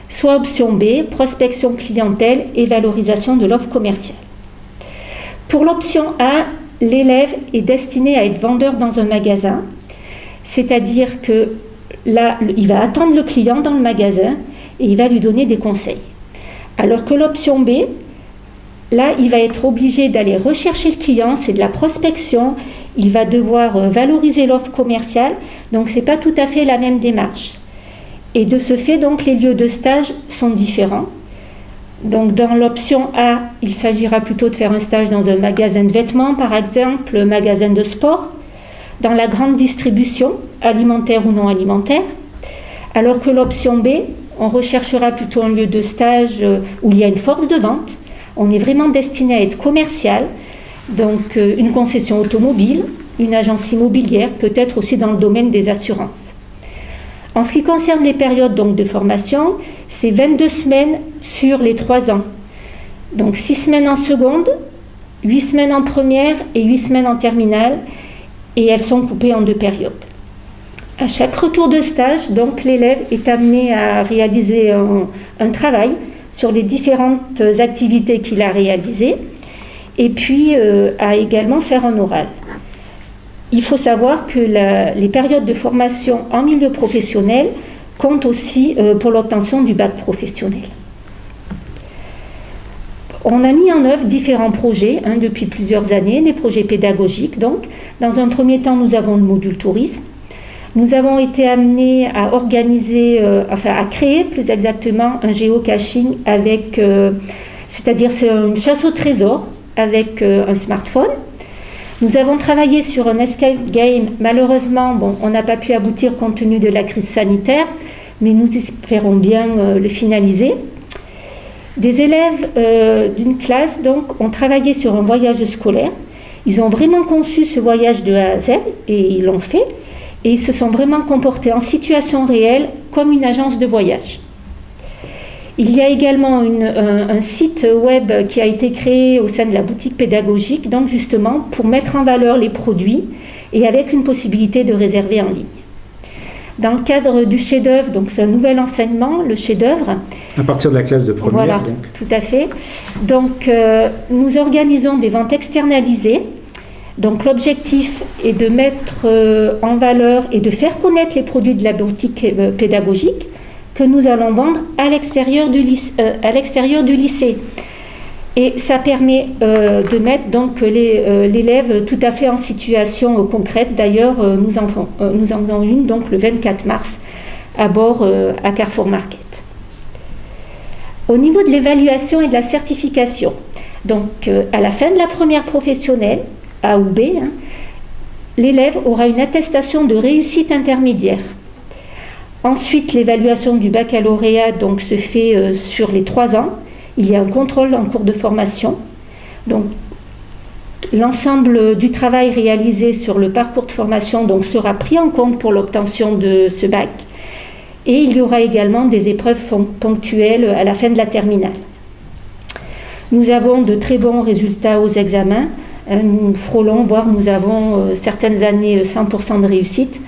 soit option B, prospection clientèle et valorisation de l'offre commerciale. Pour l'option A, l'élève est destiné à être vendeur dans un magasin, c'est-à-dire que là, il va attendre le client dans le magasin et il va lui donner des conseils. Alors que l'option B, là, il va être obligé d'aller rechercher le client, c'est de la prospection, il va devoir valoriser l'offre commerciale, donc ce n'est pas tout à fait la même démarche. Et de ce fait, donc, les lieux de stage sont différents. Donc dans l'option A, il s'agira plutôt de faire un stage dans un magasin de vêtements, par exemple, un magasin de sport, dans la grande distribution, alimentaire ou non alimentaire, alors que l'option B, on recherchera plutôt un lieu de stage où il y a une force de vente. On est vraiment destiné à être commercial, donc une concession automobile, une agence immobilière, peut-être aussi dans le domaine des assurances. En ce qui concerne les périodes donc, de formation, c'est 22 semaines sur les 3 ans. Donc 6 semaines en seconde, 8 semaines en première et 8 semaines en terminale, et elles sont coupées en 2 périodes. À chaque retour de stage, donc l'élève est amené à réaliser un travail sur les différentes activités qu'il a réalisées, et puis à également faire un oral. Il faut savoir que les périodes de formation en milieu professionnel comptent aussi pour l'obtention du bac professionnel. On a mis en œuvre différents projets depuis plusieurs années, des projets pédagogiques. Donc, dans un premier temps, nous avons le module tourisme. Nous avons été amenés à organiser, à créer plus exactement un géocaching avec, c'est-à-dire c'est une chasse au trésor avec un smartphone. Nous avons travaillé sur un escape game. Malheureusement, on n'a pas pu aboutir compte tenu de la crise sanitaire, mais nous espérons bien le finaliser. Des élèves d'une classe donc, ont travaillé sur un voyage scolaire. Ils ont vraiment conçu ce voyage de A à Z et ils l'ont fait. Et ils se sont vraiment comportés en situation réelle comme une agence de voyage. Il y a également un site web qui a été créé au sein de la boutique pédagogique, donc justement pour mettre en valeur les produits et avec une possibilité de réserver en ligne. Dans le cadre du chef-d'œuvre, donc c'est un nouvel enseignement, le chef-d'œuvre. À partir de la classe de première. Voilà, donc. Tout à fait. Donc nous organisons des ventes externalisées. Donc l'objectif est de mettre en valeur et de faire connaître les produits de la boutique pédagogique que nous allons vendre à l'extérieur du lycée. Et ça permet de mettre donc l'élève tout à fait en situation concrète. D'ailleurs, nous en faisons une donc, le 24 mars à bord à Carrefour Market. Au niveau de l'évaluation et de la certification, donc à la fin de la première professionnelle, A ou B, l'élève aura une attestation de réussite intermédiaire. Ensuite, l'évaluation du baccalauréat donc, se fait sur les 3 ans. Il y a un contrôle en cours de formation. Donc, l'ensemble du travail réalisé sur le parcours de formation donc, sera pris en compte pour l'obtention de ce bac. Et il y aura également des épreuves ponctuelles à la fin de la terminale. Nous avons de très bons résultats aux examens. Nous frôlons, voire nous avons certaines années 100% de réussite.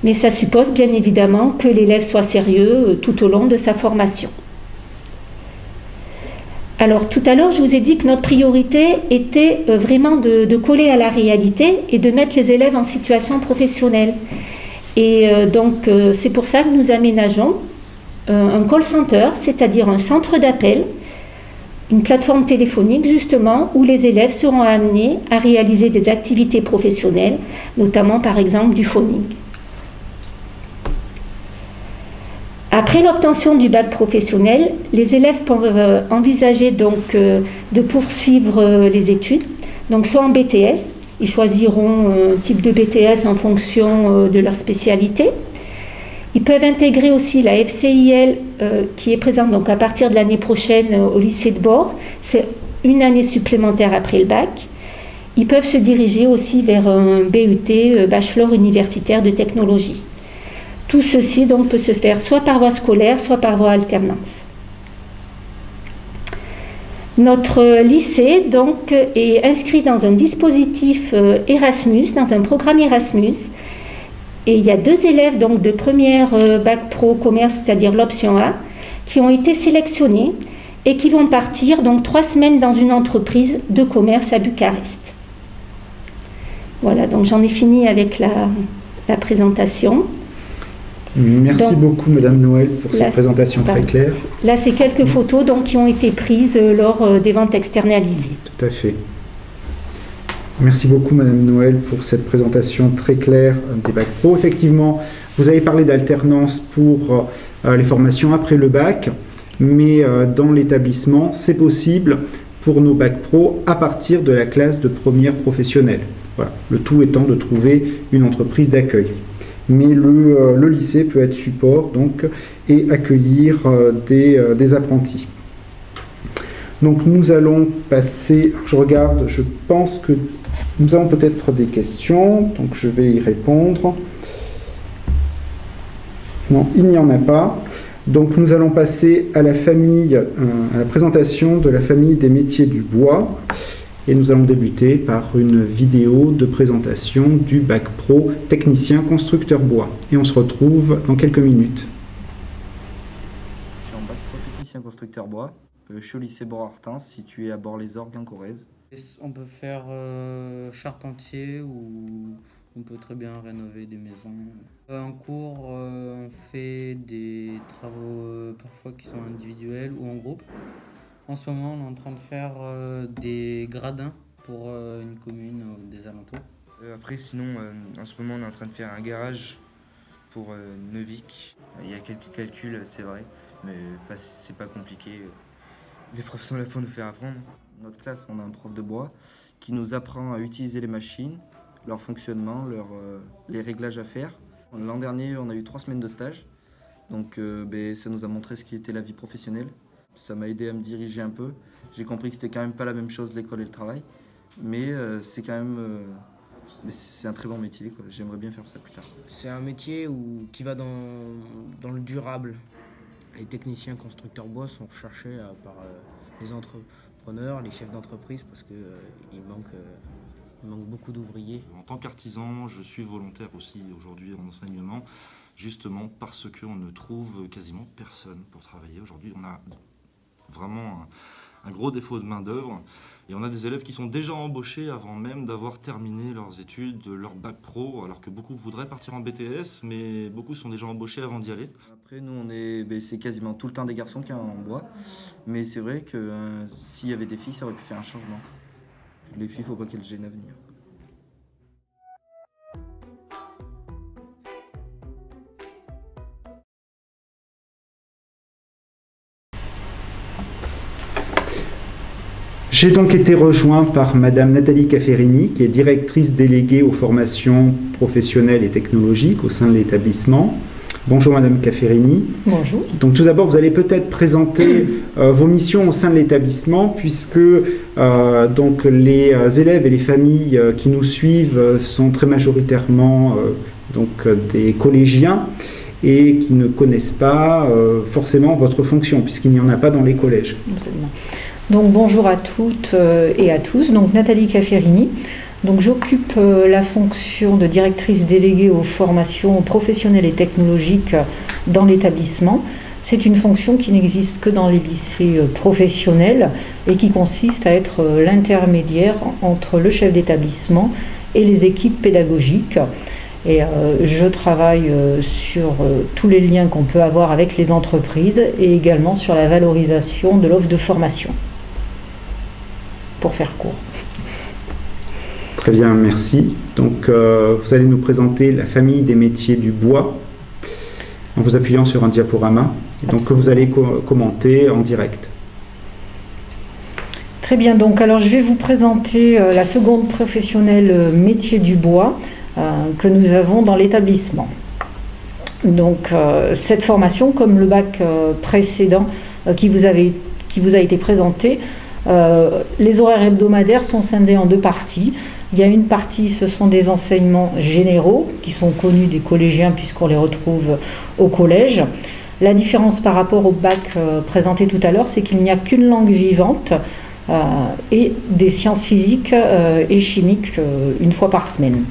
Mais ça suppose bien évidemment que l'élève soit sérieux tout au long de sa formation. Alors tout à l'heure, je vous ai dit que notre priorité était vraiment de coller à la réalité et de mettre les élèves en situation professionnelle. Et donc c'est pour ça que nous aménageons un call center, c'est-à-dire un centre d'appel, une plateforme téléphonique justement où les élèves seront amenés à réaliser des activités professionnelles, notamment par exemple du phoning. Après l'obtention du bac professionnel, les élèves peuvent envisager donc de poursuivre les études, donc soit en BTS, ils choisiront un type de BTS en fonction de leur spécialité. Ils peuvent intégrer aussi la FCIL qui est présente donc à partir de l'année prochaine au lycée de Bord, c'est une année supplémentaire après le bac. Ils peuvent se diriger aussi vers un BUT, bachelor universitaire de technologie. Tout ceci donc peut se faire soit par voie scolaire, soit par voie alternance. Notre lycée donc est inscrit dans un dispositif Erasmus, dans un programme Erasmus. Et il y a 2 élèves donc de première bac pro commerce, c'est-à-dire l'option A, qui ont été sélectionnés et qui vont partir donc 3 semaines dans une entreprise de commerce à Bucarest. Voilà, donc j'en ai fini avec la présentation. Merci beaucoup Madame Noël pour cette présentation très claire. Là, c'est quelques photos donc, qui ont été prises lors des ventes externalisées. Tout à fait. Merci beaucoup Madame Noël pour cette présentation très claire des bacs pro. Effectivement, vous avez parlé d'alternance pour les formations après le bac, mais dans l'établissement, c'est possible pour nos bacs pro à partir de la classe de première professionnelle. Voilà. Le tout étant de trouver une entreprise d'accueil. Mais le lycée peut être support donc, et accueillir des apprentis. Donc nous allons passer, je regarde, je pense que nous avons peut-être des questions, donc je vais y répondre. Non, il n'y en a pas. Donc nous allons passer à la famille, à la présentation de la famille des métiers du bois. Et nous allons débuter par une vidéo de présentation du bac pro technicien constructeur bois. Et on se retrouve dans quelques minutes. Je suis en bac pro technicien constructeur bois. Je suis au lycée Bord-Artens, situé à Bord-les-Orgues en Corrèze. On peut faire charpentier ou on peut très bien rénover des maisons. En cours, on fait des travaux parfois qui sont individuels ou en groupe. En ce moment, on est en train de faire des gradins pour une commune des alentours. Après, sinon, en ce moment, on est en train de faire un garage pour Neuvik. Il y a quelques calculs, c'est vrai, mais c'est pas compliqué. Les profs sont là pour nous faire apprendre. Dans notre classe, on a un prof de bois qui nous apprend à utiliser les machines, leur fonctionnement, les réglages à faire. L'an dernier, on a eu 3 semaines de stage, donc ça nous a montré ce qu'était la vie professionnelle. Ça m'a aidé à me diriger un peu. J'ai compris que c'était quand même pas la même chose l'école et le travail, mais c'est quand même c'est un très bon métier. J'aimerais bien faire ça plus tard. C'est un métier qui va dans le durable. Les techniciens constructeurs bois sont recherchés par les entrepreneurs, les chefs d'entreprise parce qu'il manque beaucoup d'ouvriers. En tant qu'artisan, je suis volontaire aussi aujourd'hui en enseignement, justement parce qu'on ne trouve quasiment personne pour travailler. Aujourd'hui, on a vraiment un gros défaut de main-d'œuvre et on a des élèves qui sont déjà embauchés avant même d'avoir terminé leurs études, leur bac pro, alors que beaucoup voudraient partir en BTS, mais beaucoup sont déjà embauchés avant d'y aller. Après, nous, c'est quasiment tout le temps des garçons qui sont en bois, mais c'est vrai que s'il y avait des filles, ça aurait pu faire un changement. Les filles, il ne faut pas qu'elles gênent à venir. J'ai donc été rejoint par Madame Nathalie Cafferini, qui est directrice déléguée aux formations professionnelles et technologiques au sein de l'établissement. Bonjour Madame Cafferini. Bonjour. Donc tout d'abord, vous allez peut-être présenter vos missions au sein de l'établissement, puisque donc les élèves et les familles qui nous suivent sont très majoritairement donc des collégiens. et qui ne connaissent pas forcément votre fonction, puisqu'il n'y en a pas dans les collèges. Absolument. Donc bonjour à toutes et à tous, donc Nathalie Cafferini. Donc j'occupe la fonction de directrice déléguée aux formations professionnelles et technologiques dans l'établissement. C'est une fonction qui n'existe que dans les lycées professionnels et qui consiste à être l'intermédiaire entre le chef d'établissement et les équipes pédagogiques. Et je travaille sur tous les liens qu'on peut avoir avec les entreprises et également sur la valorisation de l'offre de formation. Pour faire court. Très bien, merci. Donc, vous allez nous présenter la famille des métiers du bois en vous appuyant sur un diaporama, et donc que vous allez commenter en direct. Très bien, donc alors je vais vous présenter la seconde professionnelle métier du bois que nous avons dans l'établissement. Donc, cette formation, comme le bac précédent qui vous a été présenté, les horaires hebdomadaires sont scindés en deux parties. Il y a une partie, ce sont des enseignements généraux qui sont connus des collégiens puisqu'on les retrouve au collège. La différence par rapport au bac présenté tout à l'heure, c'est qu'il n'y a qu'une langue vivante et des sciences physiques et chimiques une fois par semaine.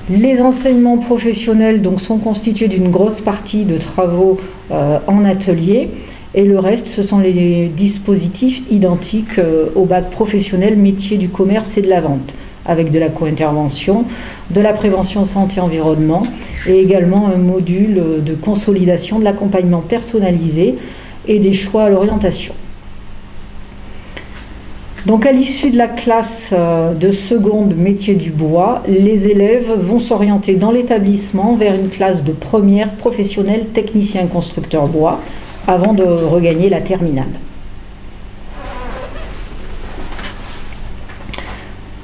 Les enseignements professionnels donc, sont constitués d'une grosse partie de travaux en atelier. Et le reste, ce sont les dispositifs identiques au bac professionnel métier du commerce et de la vente, avec de la co-intervention, de la prévention santé-environnement et également un module de consolidation de l'accompagnement personnalisé et des choix à l'orientation. Donc à l'issue de la classe de seconde métier du bois, les élèves vont s'orienter dans l'établissement vers une classe de première professionnelle technicien constructeur bois, avant de regagner la terminale.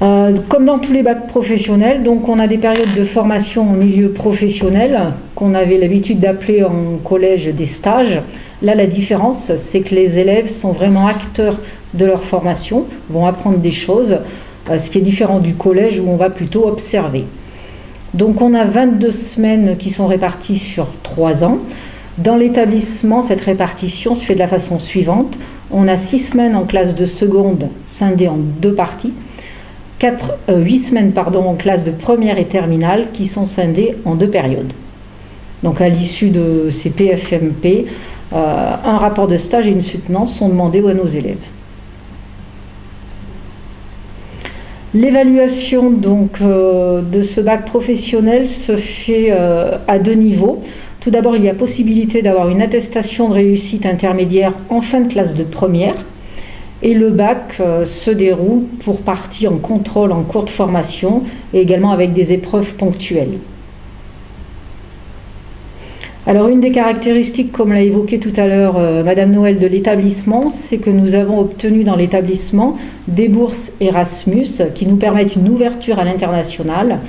Comme dans tous les bacs professionnels, donc on a des périodes de formation en milieu professionnel qu'on avait l'habitude d'appeler en collège des stages. Là, la différence, c'est que les élèves sont vraiment acteurs de leur formation, vont apprendre des choses, ce qui est différent du collège où on va plutôt observer. Donc on a 22 semaines qui sont réparties sur 3 ans. Dans l'établissement, cette répartition se fait de la façon suivante. On a 6 semaines en classe de seconde scindées en 2 parties, 8 semaines en classe de première et terminale qui sont scindées en 2 périodes. Donc à l'issue de ces PFMP, un rapport de stage et une soutenance sont demandés à nos élèves. L'évaluation donc de ce bac professionnel se fait à 2 niveaux. Tout d'abord, il y a possibilité d'avoir une attestation de réussite intermédiaire en fin de classe de première. Et le bac se déroule pour partie en contrôle en cours de formation et également avec des épreuves ponctuelles. Alors une des caractéristiques, comme l'a évoqué tout à l'heure Madame Noël de l'établissement, c'est que nous avons obtenu dans l'établissement des bourses Erasmus qui nous permettent une ouverture à l'international.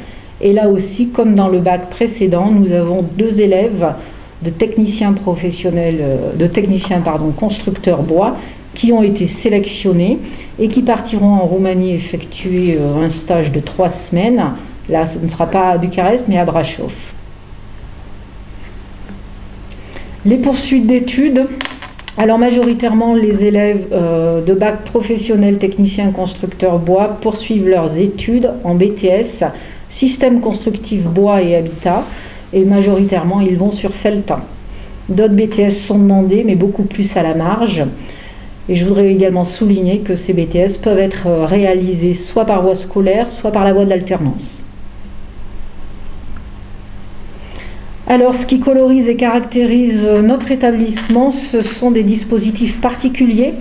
Et là aussi, comme dans le bac précédent, nous avons 2 élèves de techniciens professionnels, constructeurs bois, qui ont été sélectionnés et qui partiront en Roumanie effectuer un stage de 3 semaines. Là, ce ne sera pas à Bucarest, mais à Brașov. Les poursuites d'études. Alors majoritairement, les élèves de bac professionnel technicien constructeur bois poursuivent leurs études en BTS, système constructif bois et habitat, et majoritairement ils vont sur Felletin. D'autres BTS sont demandés, mais beaucoup plus à la marge. Et je voudrais également souligner que ces BTS peuvent être réalisés soit par voie scolaire, soit par la voie de l'alternance. Alors, ce qui colorise et caractérise notre établissement, ce sont des dispositifs particuliers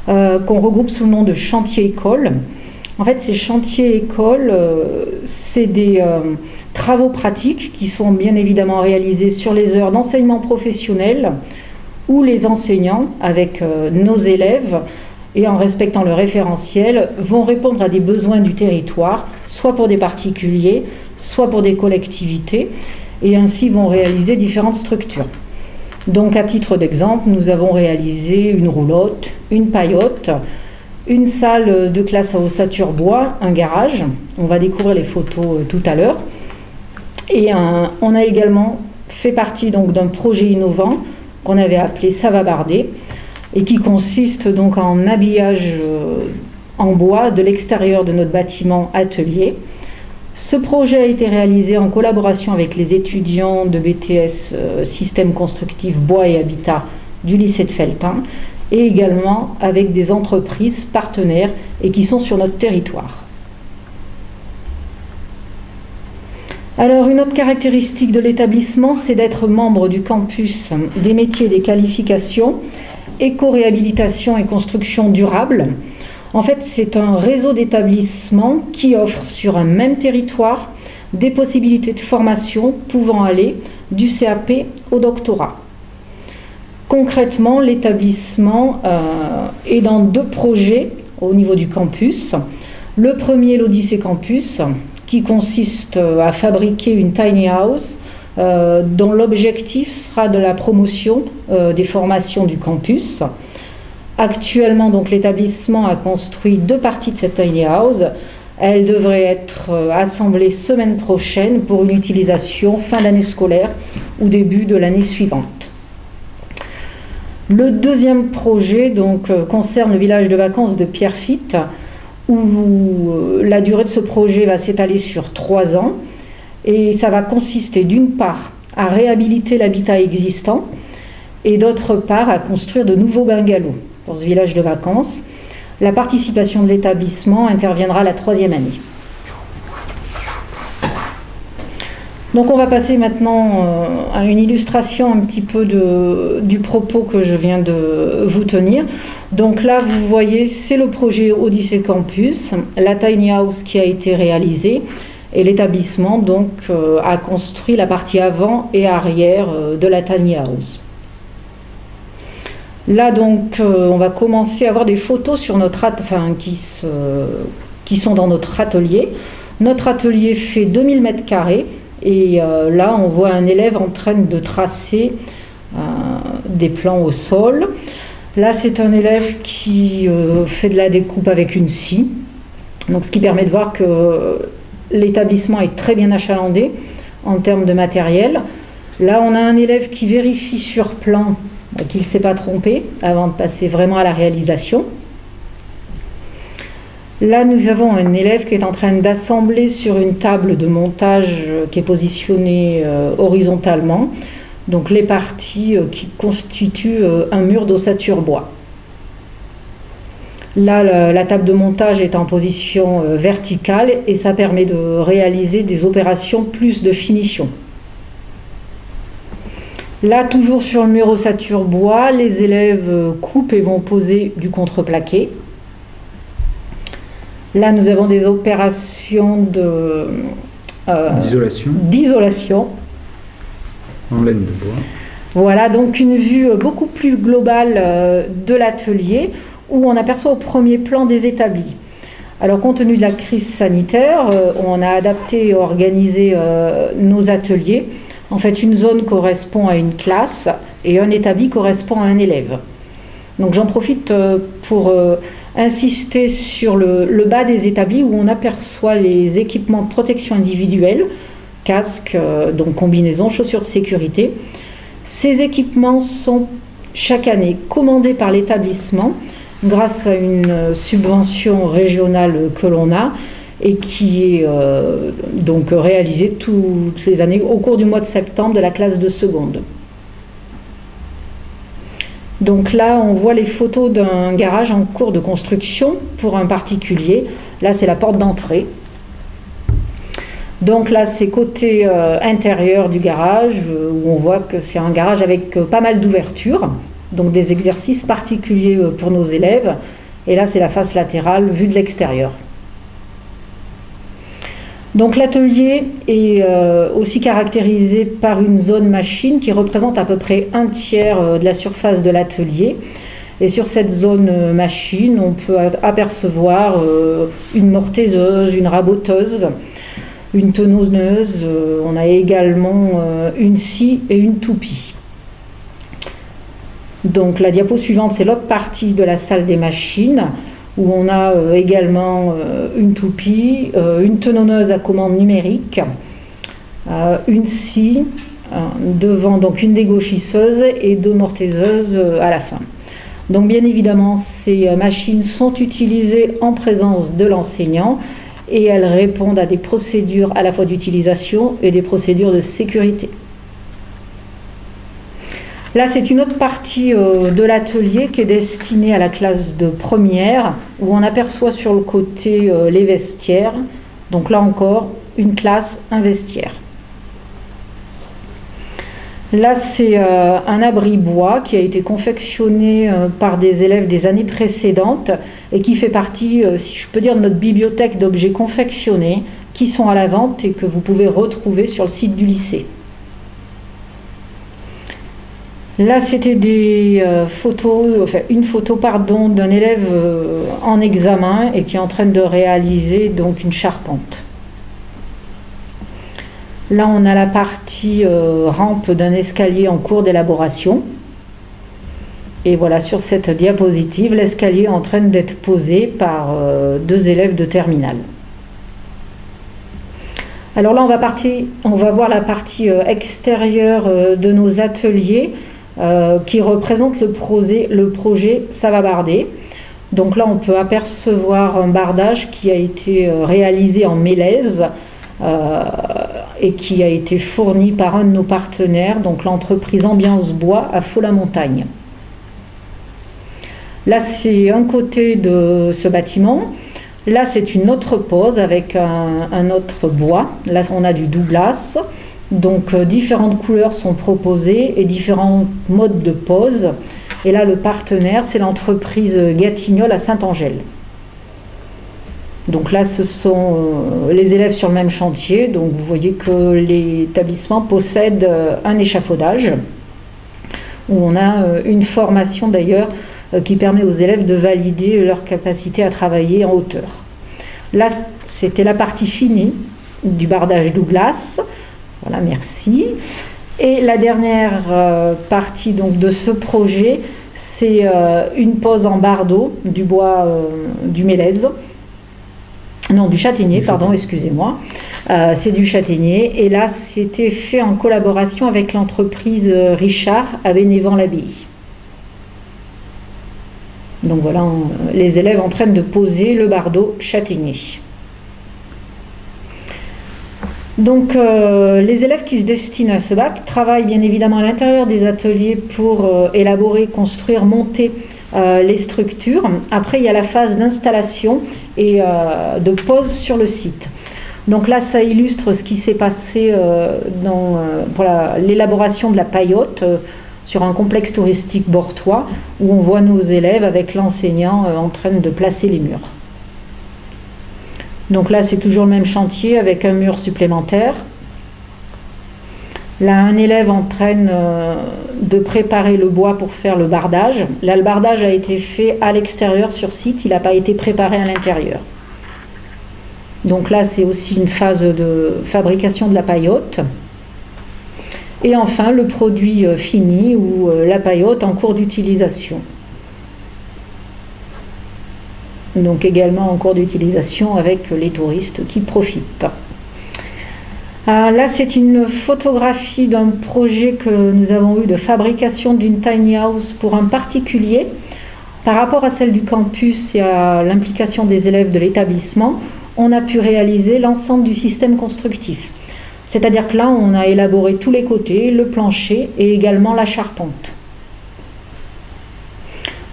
qu'on regroupe sous le nom de chantier-école. En fait, ces chantiers-écoles, c'est des travaux pratiques qui sont bien évidemment réalisés sur les heures d'enseignement professionnel où les enseignants, avec nos élèves et en respectant le référentiel, vont répondre à des besoins du territoire, soit pour des particuliers, soit pour des collectivités, et ainsi vont réaliser différentes structures. Donc à titre d'exemple, nous avons réalisé une roulotte, une paillote, une salle de classe à ossature bois, un garage, on va découvrir les photos tout à l'heure, et on a également fait partie donc d'un projet innovant qu'on avait appelé Savabardé et qui consiste donc en habillage en bois de l'extérieur de notre bâtiment atelier. Ce projet a été réalisé en collaboration avec les étudiants de BTS Système constructif bois et habitat du lycée de Felletin et également avec des entreprises partenaires et qui sont sur notre territoire. Alors, une autre caractéristique de l'établissement, c'est d'être membre du campus des métiers et des qualifications, éco-réhabilitation et construction durable. En fait, c'est un réseau d'établissements qui offre sur un même territoire des possibilités de formation pouvant aller du CAP au doctorat. Concrètement, l'établissement est dans 2 projets au niveau du campus. Le premier, l'Odyssée Campus, qui consiste à fabriquer une tiny house dont l'objectif sera de la promotion des formations du campus. Actuellement, donc, l'établissement a construit 2 parties de cette tiny house. Elles devraient être assemblées semaine prochaine pour une utilisation fin d'année scolaire ou début de l'année suivante. Le deuxième projet donc, concerne le village de vacances de Pierrefitte, où la durée de ce projet va s'étaler sur 3 ans. Et ça va consister d'une part à réhabiliter l'habitat existant et d'autre part à construire de nouveaux bungalows pour ce village de vacances. La participation de l'établissement interviendra la 3e année. Donc on va passer maintenant à une illustration un petit peu du propos que je viens de vous tenir. Donc là, vous voyez, c'est le projet Odyssée Campus, la tiny house qui a été réalisée et l'établissement donc a construit la partie avant et arrière de la tiny house. Là donc, on va commencer à avoir des photos sur notre qui sont dans notre atelier. Notre atelier fait 2000 m². Et là, on voit un élève en train de tracer des plans au sol. Là, c'est un élève qui fait de la découpe avec une scie. Donc, ce qui permet de voir que l'établissement est très bien achalandé en termes de matériel. Là, on a un élève qui vérifie sur plan qu'il ne s'est pas trompé avant de passer vraiment à la réalisation. Là, nous avons un élève qui est en train d'assembler sur une table de montage qui est positionnée horizontalement, donc les parties qui constituent un mur d'ossature bois. Là, la table de montage est en position verticale et ça permet de réaliser des opérations plus de finition. Là, toujours sur le mur ossature bois, les élèves coupent et vont poser du contreplaqué. Là, nous avons des opérations d'isolation en laine de bois. Voilà, donc une vue beaucoup plus globale de l'atelier où on aperçoit au premier plan des établis. Alors, compte tenu de la crise sanitaire, on a adapté et organisé nos ateliers. En fait, une zone correspond à une classe et un établi correspond à un élève. Donc, j'en profite pour insister sur le bas des établis où on aperçoit les équipements de protection individuelle, casques, donc combinaisons, chaussures de sécurité. Ces équipements sont chaque année commandés par l'établissement grâce à une subvention régionale que l'on a et qui est donc réalisée toutes les années au cours du mois de septembre de la classe de seconde. Donc là, on voit les photos d'un garage en cours de construction pour un particulier. Là, c'est la porte d'entrée. Donc là, c'est côté intérieur du garage où on voit que c'est un garage avec pas mal d'ouvertures. Donc des exercices particuliers pour nos élèves. Et là, c'est la face latérale vue de l'extérieur. Donc l'atelier est aussi caractérisé par une zone machine qui représente à peu près 1/3 de la surface de l'atelier. Et sur cette zone machine, on peut apercevoir une mortaiseuse, une raboteuse, une tenonneuse. On a également une scie et une toupie. Donc la diapo suivante, c'est l'autre partie de la salle des machines, où on a également une toupie, une tenonneuse à commande numérique, une scie, devant donc une dégauchisseuse et 2 mortaiseuses à la fin. Donc bien évidemment, ces machines sont utilisées en présence de l'enseignant et elles répondent à des procédures à la fois d'utilisation et des procédures de sécurité. Là, c'est une autre partie de l'atelier qui est destinée à la classe de première, où on aperçoit sur le côté les vestiaires. Donc là encore, une classe, un vestiaire. Là, c'est un abri bois qui a été confectionné par des élèves des années précédentes et qui fait partie, si je peux dire, de notre bibliothèque d'objets confectionnés qui sont à la vente et que vous pouvez retrouver sur le site du lycée. Là, c'était des une photo d'un élève en examen et qui est en train de réaliser donc une charpente. Là, on a la partie rampe d'un escalier en cours d'élaboration. Et voilà, sur cette diapositive, l'escalier est en train d'être posé par 2 élèves de terminale. Alors là, on va voir la partie extérieure de nos ateliers qui représente le projet Savabardé. Donc là, on peut apercevoir un bardage qui a été réalisé en mélèze et qui a été fourni par un de nos partenaires, donc l'entreprise Ambiance Bois à Faux-la-Montagne. Là, c'est un côté de ce bâtiment. Là, c'est une autre pose avec un autre bois. Là, on a du Douglas. Donc, différentes couleurs sont proposées et différents modes de pose. Et là, le partenaire, c'est l'entreprise Gatignolles à Saint-Angèle. Donc là, ce sont les élèves sur le même chantier. Donc, vous voyez que l'établissement possède un échafaudage où on a une formation d'ailleurs qui permet aux élèves de valider leur capacité à travailler en hauteur. Là, c'était la partie finie du bardage Douglas. Voilà, merci. Et la dernière partie donc, de ce projet, c'est une pose en bardeau du bois du mélèze. Non, du châtaignier, pardon, excusez-moi. C'est du châtaignier. Et là, c'était fait en collaboration avec l'entreprise Richard à Bénévent-l'Abbaye. Donc voilà, les élèves en train de poser le bardeau châtaignier. Donc les élèves qui se destinent à ce bac travaillent bien évidemment à l'intérieur des ateliers pour élaborer, construire, monter les structures. Après, il y a la phase d'installation et de pose sur le site. Donc là, ça illustre ce qui s'est passé pour l'élaboration de la paillote sur un complexe touristique bortois où on voit nos élèves avec l'enseignant en train de placer les murs. Donc là, c'est toujours le même chantier avec un mur supplémentaire. Là, un élève en train de préparer le bois pour faire le bardage. Là, le bardage a été fait à l'extérieur sur site, il n'a pas été préparé à l'intérieur. Donc là, c'est aussi une phase de fabrication de la paillote. Et enfin, le produit fini ou la paillote en cours d'utilisation. Donc également en cours d'utilisation avec les touristes qui profitent. Là, c'est une photographie d'un projet que nous avons eu de fabrication d'une tiny house pour un particulier. Par rapport à celle du campus et à l'implication des élèves de l'établissement, on a pu réaliser l'ensemble du système constructif. C'est-à-dire que là, on a élaboré tous les côtés, le plancher et également la charpente.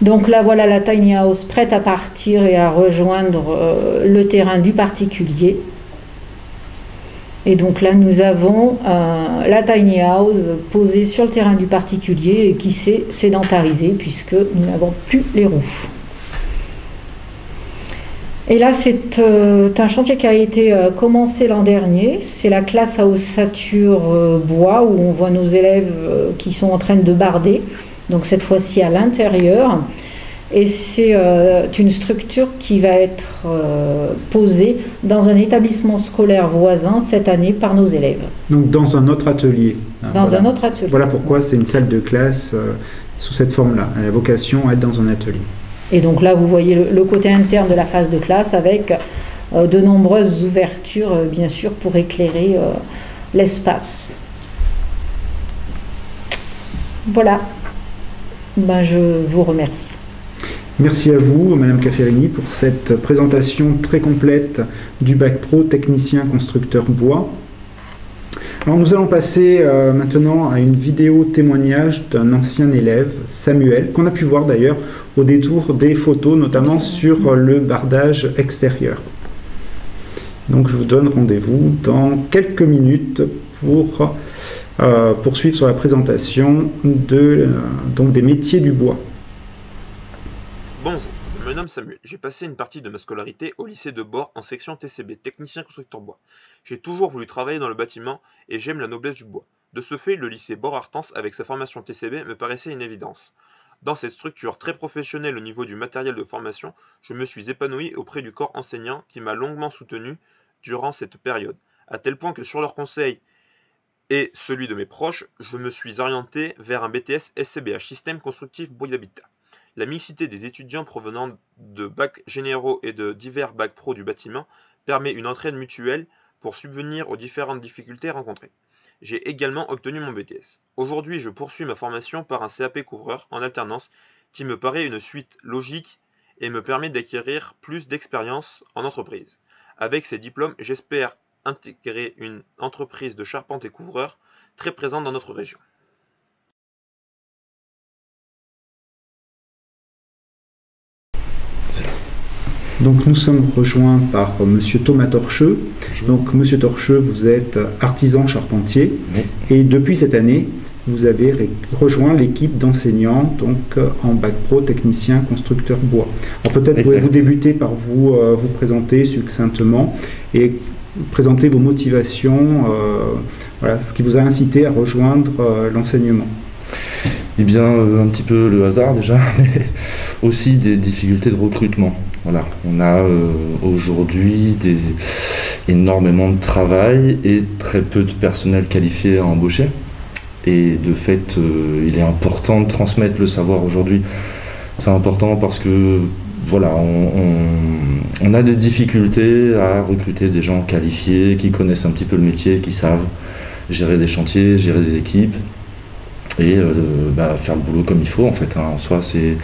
Donc là, voilà la tiny house prête à partir et à rejoindre le terrain du particulier. Et donc là, nous avons la tiny house posée sur le terrain du particulier et qui s'est sédentarisée puisque nous n'avons plus les roues. Et là, c'est un chantier qui a été commencé l'an dernier. C'est la classe à ossature bois où on voit nos élèves qui sont en train de barder. Donc cette fois-ci à l'intérieur. Et c'est une structure qui va être posée dans un établissement scolaire voisin cette année par nos élèves. Donc dans un autre atelier. Dans un autre atelier. Voilà pourquoi c'est une salle de classe sous cette forme-là. Elle a vocation à être dans un atelier. Et donc là, vous voyez le côté interne de la phase de classe avec de nombreuses ouvertures, bien sûr, pour éclairer l'espace. voilà, je vous remercie. Merci à vous, Madame Cafferini, pour cette présentation très complète du bac pro technicien constructeur bois. Alors nous allons passer maintenant à une vidéo témoignage d'un ancien élève, Samuel, qu'on a pu voir d'ailleurs au détour des photos, notamment sur le bardage extérieur. Donc je vous donne rendez-vous dans quelques minutes pour poursuivre sur la présentation donc des métiers du bois. Bonjour, je me nomme Samuel. J'ai passé une partie de ma scolarité au lycée de Bord en section TCB, technicien constructeur bois. J'ai toujours voulu travailler dans le bâtiment et j'aime la noblesse du bois. De ce fait, le lycée Bord-Artense avec sa formation TCB me paraissait une évidence. Dans cette structure très professionnelle au niveau du matériel de formation, je me suis épanoui auprès du corps enseignant qui m'a longuement soutenu durant cette période, à tel point que sur leur conseil et celui de mes proches, je me suis orienté vers un BTS SCBH, Système Constructif Bois d'Habitat. La mixité des étudiants provenant de bacs généraux et de divers bacs pro du bâtiment permet une entraide mutuelle pour subvenir aux différentes difficultés rencontrées. J'ai également obtenu mon BTS. Aujourd'hui, je poursuis ma formation par un CAP couvreur en alternance qui me paraît une suite logique et me permet d'acquérir plus d'expérience en entreprise. Avec ces diplômes, j'espère intégrer une entreprise de charpente et couvreur très présente dans notre région. Donc nous sommes rejoints par Monsieur Thomas Torcheux. Donc Monsieur Torcheux, vous êtes artisan charpentier et depuis cette année, vous avez rejoint l'équipe d'enseignants donc en bac pro technicien constructeur bois. Alors peut-être pouvez-vous débuter par vous présenter succinctement et présenter vos motivations, voilà, ce qui vous a incité à rejoindre l'enseignement. Eh bien, un petit peu le hasard déjà, mais aussi des difficultés de recrutement. Voilà, on a aujourd'hui énormément de travail et très peu de personnel qualifié à embaucher. Et de fait, il est important de transmettre le savoir aujourd'hui. C'est important parce que voilà, on a des difficultés à recruter des gens qualifiés, qui connaissent un petit peu le métier, qui savent gérer des chantiers, gérer des équipes et faire le boulot comme il faut en fait. En soi, c'est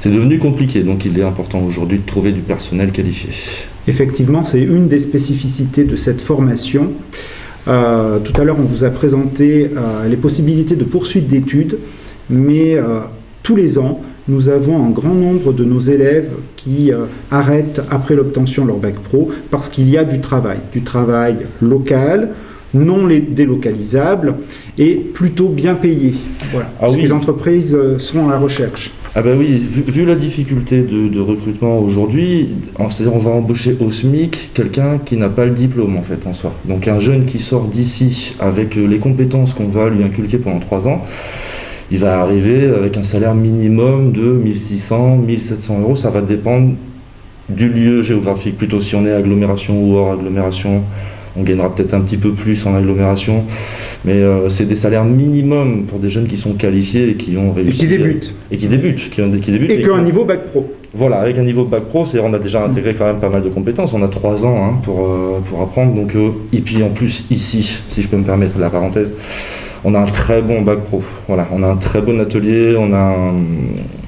devenu compliqué, donc il est important aujourd'hui de trouver du personnel qualifié. Effectivement, c'est une des spécificités de cette formation. Tout à l'heure, on vous a présenté les possibilités de poursuite d'études, mais tous les ans, nous avons un grand nombre de nos élèves qui arrêtent après l'obtention de leur bac pro parce qu'il y a du travail local, non délocalisable et plutôt bien payé. Voilà. Parce que les entreprises sont à la recherche. Ah ben oui, vu la difficulté de recrutement aujourd'hui, c'est-à-dire on va embaucher au SMIC quelqu'un qui n'a pas le diplôme en fait en soi. Donc un jeune qui sort d'ici avec les compétences qu'on va lui inculquer pendant 3 ans, il va arriver avec un salaire minimum de 1600, 1700 euros. Ça va dépendre du lieu géographique. Plutôt si on est agglomération ou hors agglomération, on gagnera peut-être un petit peu plus en agglomération. Mais c'est des salaires minimums pour des jeunes qui sont qualifiés et qui ont réussi. Et qui débutent. Et qui ont un niveau bac pro. Voilà, avec un niveau bac pro, on a déjà intégré quand même pas mal de compétences. On a 3 ans pour apprendre. Donc, et puis en plus, ici, si je peux me permettre la parenthèse, on a un très bon bac pro. Voilà, on a un très bon atelier, on a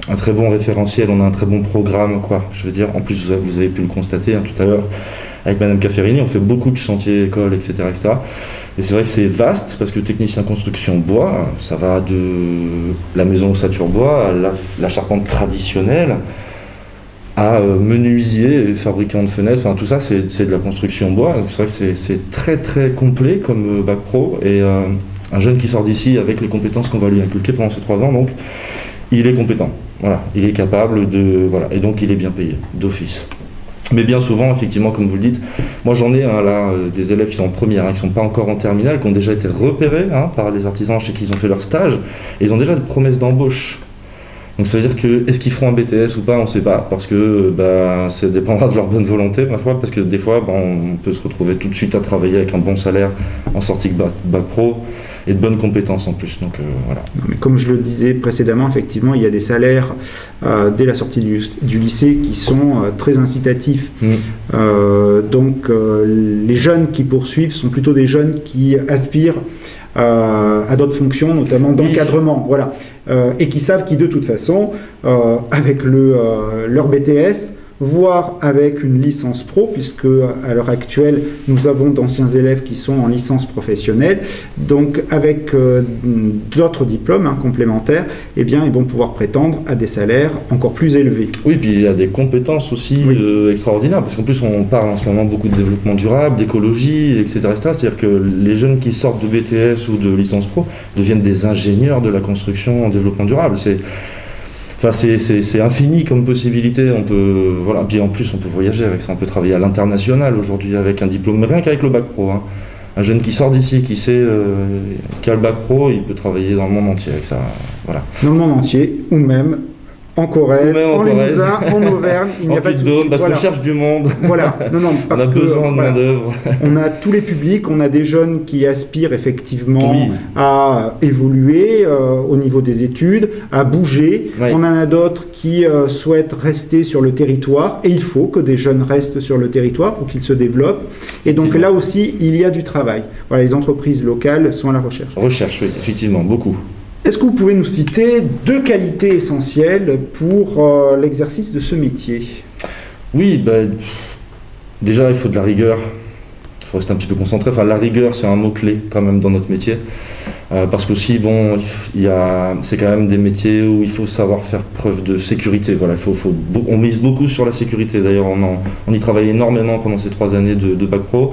un très bon référentiel, on a un très bon programme, quoi. Je veux dire, en plus, vous avez pu le constater tout à l'heure avec Madame Cafferini, on fait beaucoup de chantiers, écoles, etc., etc. Et c'est vrai que c'est vaste, parce que technicien construction bois, ça va de la maison ossature bois à la charpente traditionnelle, à menuisier et fabricant de fenêtres, enfin tout ça c'est de la construction bois. C'est vrai que c'est très très complet comme bac pro, et un jeune qui sort d'ici avec les compétences qu'on va lui inculquer pendant ces 3 ans, donc il est compétent, voilà, il est capable de, voilà, et donc il est bien payé d'office. Mais bien souvent, effectivement, comme vous le dites, moi j'en ai là, des élèves qui sont en première, qui ne sont pas encore en terminale, qui ont déjà été repérés par les artisans chez qui ils ont fait leur stage, et ils ont déjà des promesses d'embauche. Donc ça veut dire que, est-ce qu'ils feront un BTS ou pas, on ne sait pas, parce que ça dépendra de leur bonne volonté, ma foi, parce que des fois, on peut se retrouver tout de suite à travailler avec un bon salaire en sortie de bac pro. de bonnes compétences en plus. Donc voilà. Mais comme je le disais précédemment, effectivement, il y a des salaires dès la sortie du lycée qui sont très incitatifs. Donc les jeunes qui poursuivent sont plutôt des jeunes qui aspirent à d'autres fonctions, notamment d'encadrement, voilà, et qui savent qu'ils de toute façon, avec leur BTS, voire avec une licence pro, puisque à l'heure actuelle, nous avons d'anciens élèves qui sont en licence professionnelle, donc avec d'autres diplômes complémentaires, eh bien, ils vont pouvoir prétendre à des salaires encore plus élevés. Oui, puis il y a des compétences aussi extraordinaires, parce qu'en plus, on parle en ce moment beaucoup de développement durable, d'écologie, etc. C'est-à-dire que les jeunes qui sortent de BTS ou de licence pro deviennent des ingénieurs de la construction en développement durable. Enfin, c'est infini comme possibilité. On peut, voilà. Puis en plus, on peut voyager avec ça. On peut travailler à l'international aujourd'hui avec un diplôme, rien qu'avec le bac pro. Hein. Un jeune qui sort d'ici, qui sait, qui a le bac pro, il peut travailler dans le monde entier avec ça. Voilà. Dans le monde entier, ou même en Corrèze, en Limousin, en Auvergne, il n'y a pas de souci. Parce qu'on cherche du monde. Voilà, non, parce on a besoin de main-d'œuvre. On a tous les publics, on a des jeunes qui aspirent effectivement à évoluer au niveau des études, à bouger. On en a d'autres qui souhaitent rester sur le territoire, et il faut que des jeunes restent sur le territoire pour qu'ils se développent. Et donc là aussi, il y a du travail. Voilà, les entreprises locales sont à la recherche. Recherche, oui, effectivement, beaucoup. Est-ce que vous pouvez nous citer 2 qualités essentielles pour l'exercice de ce métier? Oui, déjà il faut de la rigueur, il faut rester un petit peu concentré. Enfin, la rigueur, c'est un mot-clé quand même dans notre métier, parce qu'aussi, bon, c'est quand même des métiers où il faut savoir faire preuve de sécurité. Voilà, on mise beaucoup sur la sécurité. D'ailleurs, on y travaille énormément pendant ces 3 années de bac pro,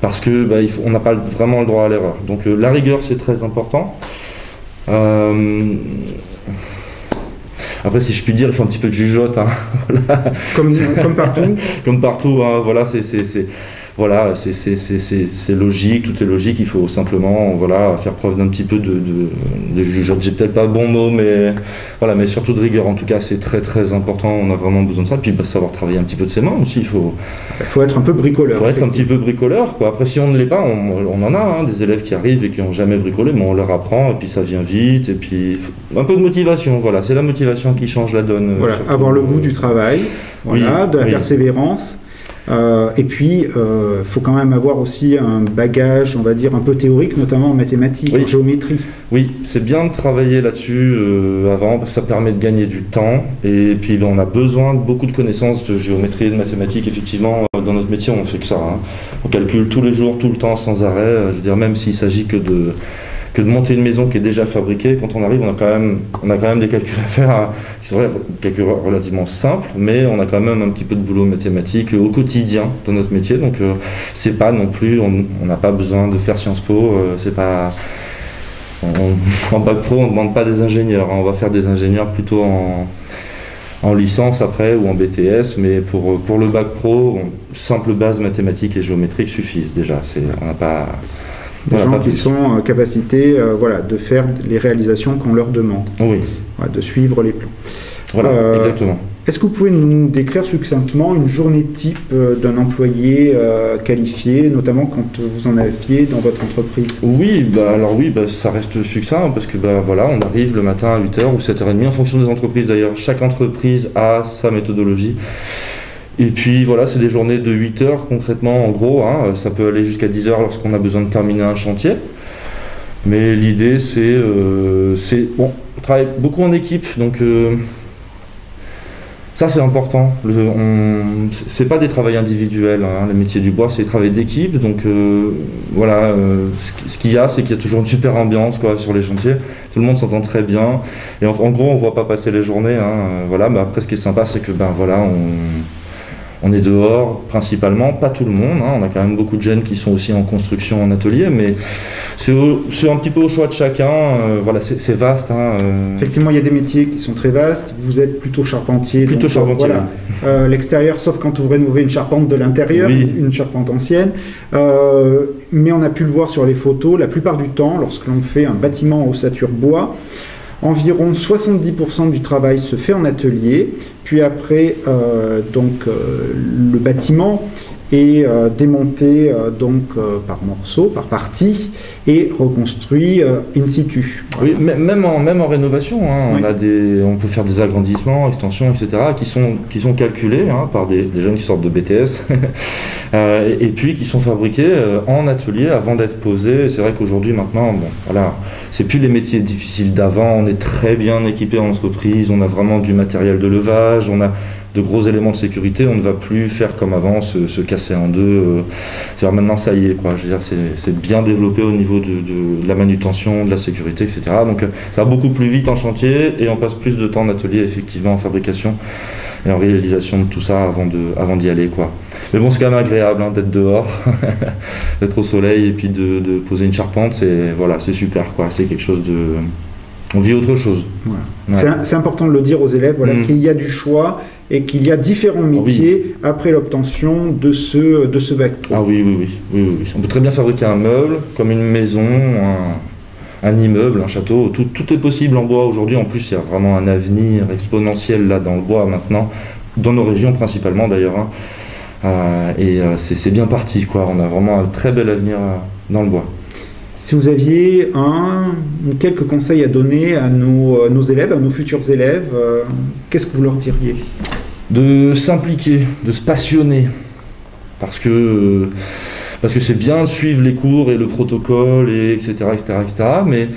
parce que on n'a pas vraiment le droit à l'erreur. Donc la rigueur, c'est très important. Après, si je puis dire, il faut un petit peu de jugeote. Hein. Voilà. Comme partout. Comme partout. Hein. Voilà, voilà, c'est logique, tout est logique. Il faut simplement, voilà, faire preuve d'un petit peu de jugeote. J'ai peut-être pas le bon mot, mais voilà, mais surtout de rigueur. En tout cas, c'est très très important. On a vraiment besoin de ça. Puis savoir travailler un petit peu de ses mains aussi. Il faut être un peu bricoleur. Il faut être un petit peu bricoleur, quoi. Après, si on ne l'est pas, on en a des élèves qui arrivent et qui n'ont jamais bricolé, mais on leur apprend et puis ça vient vite. Et puis un peu de motivation. Voilà, c'est la motivation qui change la donne. Voilà, surtout, avoir le goût du travail, voilà, de la persévérance. Et puis, il faut quand même avoir aussi un bagage, on va dire, un peu théorique, notamment en mathématiques, en géométrie. Oui, c'est bien de travailler là-dessus avant, parce que ça permet de gagner du temps. Et puis, on a besoin de beaucoup de connaissances de géométrie et de mathématiques. Effectivement, dans notre métier, on fait que ça. Hein. On calcule tous les jours, tout le temps, sans arrêt. Je veux dire, même s'il s'agit que de monter une maison qui est déjà fabriquée, quand on arrive, on a quand même des calculs à faire, qui sont des calculs relativement simples, mais on a quand même un petit peu de boulot mathématique au quotidien dans notre métier, donc c'est pas non plus, on n'a pas besoin de faire Sciences Po, c'est pas... En bac pro, on ne demande pas des ingénieurs, hein, on va faire des ingénieurs plutôt en licence après ou en BTS, mais pour le bac pro, simple base mathématique et géométrique suffisent déjà, on n'a pas... Des gens qui sont en capacité voilà, de faire les réalisations qu'on leur demande, voilà, de suivre les plans. Voilà, exactement. Est-ce que vous pouvez nous décrire succinctement une journée type d'un employé qualifié, notamment quand vous en aviez dans votre entreprise? Oui, ça reste succinct, parce que voilà, on arrive le matin à 8h ou 7h30, en fonction des entreprises d'ailleurs. Chaque entreprise a sa méthodologie. Et puis voilà, c'est des journées de 8 heures concrètement, en gros, hein, ça peut aller jusqu'à 10 heures lorsqu'on a besoin de terminer un chantier. Mais l'idée, c'est bon, on travaille beaucoup en équipe, donc ça c'est important. C'est pas des travails individuels, hein, le métier du bois, c'est des travails d'équipe, donc voilà, ce qu'il y a, c'est qu'il y a toujours une super ambiance quoi, sur les chantiers, tout le monde s'entend très bien, et en gros on voit pas passer les journées, hein, voilà, mais après ce qui est sympa, c'est que voilà, on est dehors principalement, pas tout le monde, hein. On a quand même beaucoup de jeunes qui sont aussi en construction en atelier, mais c'est un petit peu au choix de chacun, voilà, c'est vaste. Hein, Effectivement, il y a des métiers qui sont très vastes, vous êtes plutôt charpentier. Plutôt charpentier, voilà. L'extérieur, sauf quand vous rénovez une charpente de l'intérieur, une charpente ancienne, mais on a pu le voir sur les photos, la plupart du temps, lorsque l'on fait un bâtiment en ossature bois, environ 70% du travail se fait en atelier, puis après le bâtiment est démonté par morceaux, par parties, et reconstruit in situ. Oui, même en rénovation, hein, oui. On peut faire des agrandissements, extensions, etc., qui sont calculés par des jeunes qui sortent de BTS, et puis qui sont fabriqués en atelier avant d'être posés. C'est vrai qu'aujourd'hui, maintenant, bon, voilà, c'est plus les métiers difficiles d'avant, on est très bien équipé en entreprise, on a vraiment du matériel de levage, on a de gros éléments de sécurité, on ne va plus faire comme avant, se casser en deux. C'est-à-dire maintenant, ça y est, quoi. Je veux dire, c'est bien développé au niveau de la manutention, de la sécurité, etc. Donc ça va beaucoup plus vite en chantier et on passe plus de temps en atelier, effectivement, en fabrication et en réalisation de tout ça avant d'y aller, quoi. Mais bon, c'est quand même agréable d'être dehors, d'être au soleil et puis de poser une charpente, c'est super, quoi. C'est quelque chose de... On vit autre chose. Ouais. Ouais. C'est important de le dire aux élèves, qu'il y a du choix et qu'il y a différents métiers après l'obtention de ce bac pro. Ah oui. On peut très bien fabriquer un meuble, comme une maison, un immeuble, un château. Tout est possible en bois aujourd'hui. En plus, il y a vraiment un avenir exponentiel là dans le bois maintenant, dans nos régions principalement d'ailleurs. C'est bien parti, quoi. On a vraiment un très bel avenir dans le bois. Si vous aviez quelques conseils à donner à nos élèves, à nos futurs élèves, qu'est-ce que vous leur diriez? De s'impliquer, de se passionner, parce que c'est bien de suivre les cours et le protocole, etc., mais